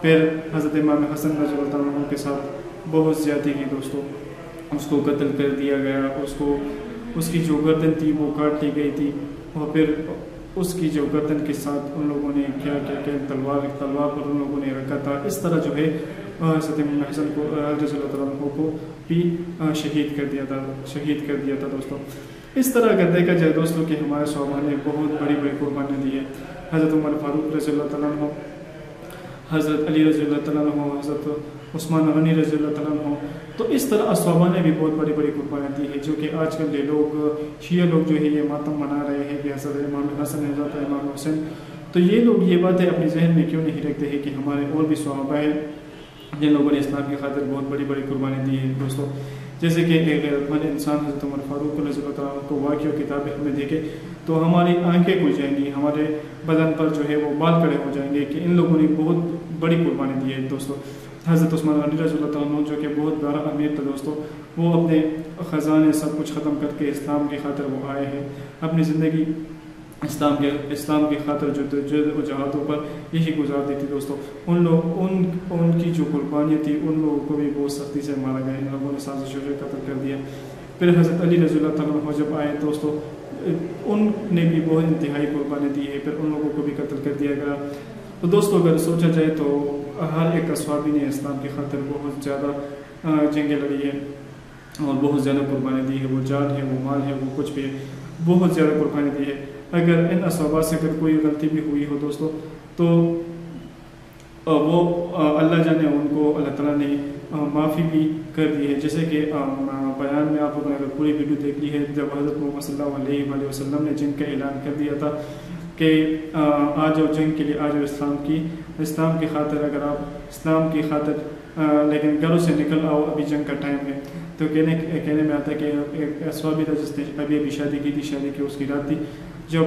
پھر حضرت امام حسن رضی اللہ عنہ کے ساتھ بہت زیادتی کی دوستوں، اس کو قتل کر دیا گیا، اس کی جو گردن تھی وہ کاٹ لی گئی تھی، اور پھر اس کی جو گردن کے ساتھ ان لوگوں نے کیا تلوار پر ان لوگوں نے رکھا تھا۔ اس طرح جو ہے حضرت امام حسن کو رضی اللہ عنہ کو بھی شہید کر دیا تھا دوستوں۔ اس طرح اگر دیکھا جائے دوستوں کہ ہمارے صحابہ نے بہت بڑی قربانیاں دی ہے۔ حضرت عمر فاروق رضی اللہ عنہ، حضرت علی رضی اللہ عنہ، حضرت عثمان غنی رضی اللہ عنہ، تو اس طرح صحابہ نے بھی بہت بڑی قربانیاں دی ہے، جو کہ آج کل یہ لوگ شیعہ لوگ جو ہے یہ ماتم منا رہے ہیں کہ حضرت امام حسن، حضرت امام حسین، تو یہ لوگ یہ باتیں اپنے ذہن میں کیوں نہیں رکھتے ہیں کہ ہمارے اور بھی صحابہ ہیں جن لوگوں نے اسلام کی خاطر بہت بڑی قربانی دی ہے دوستوں۔ جیسے کہ ایک غیرت مند انسان حضرت عمر فاروق رضی اللہ عنہ کو واقعہ کتابیں ہمیں دیکھے تو ہماری آنکھیں کھل جائیں گی، ہمارے بدن پر جو ہے وہ بال کڑے ہو جائیں گے کہ ان لوگوں نے بہت بڑی قربانی دی ہے دوستوں۔ حضرت عثمان غنی رضی اللہ عنہ جو کہ بہت بڑا امیر تھا دوستوں، وہ اپنے خزانے سب کچھ ختم کر کے اسلام کی خاطر وہ آئے ہیں، اپنی زندگی اسلام کی خاطر جو جہادوں پر یہی گزار دی تھی دوستوں۔ ان کی جو قربانی تھی ان لوگوں کو بھی بہت سختی سے مارا گیا، ان لوگوں نے سازشوں سے قتل کر دیا۔ پھر حضرت علی رضی اللہ عنہ جب آئے دوستوں، ان نے بھی بہت انتہائی قربانی دی ہے، پھر ان لوگوں کو بھی قتل کر دیا گیا۔ تو دوستوں اگر سوچا جائے تو ہر ایک صحابی نے اسلام کی خاطر بہت زیادہ جنگیں لڑی ہیں اور بہت زیادہ قربانی دی ہے، وہ جان ہے، وہ مال ہے، وہ کچھ بھی ہے، بہت زیادہ قربانی دی ہے۔ اگر ان صحابہ سے اگر کوئی غلطی بھی ہوئی ہو دوستوں تو وہ اللہ جانے ان کو اللہ تعالیٰ نے معافی بھی کر دی ہے۔ جیسے کہ بیان میں آپ لوگوں نے اگر پوری ویڈیو دیکھ لی ہے، جب حضرت محمد صلی اللہ علیہ وآلہ وسلم نے جنگ کا اعلان کر دیا تھا کہ آ جاؤ جنگ کے لیے، آ جاؤ اسلام کی خاطر، اگر آپ اسلام کی خاطر لیکن گھروں سے نکل آؤ، ابھی جنگ کا ٹائم ہے۔ تو کہنے میں آتا ہے کہ ایک صحابی تھا جس نے ابھی شادی کی تھی، شادی کی اس کی رات تھی، جب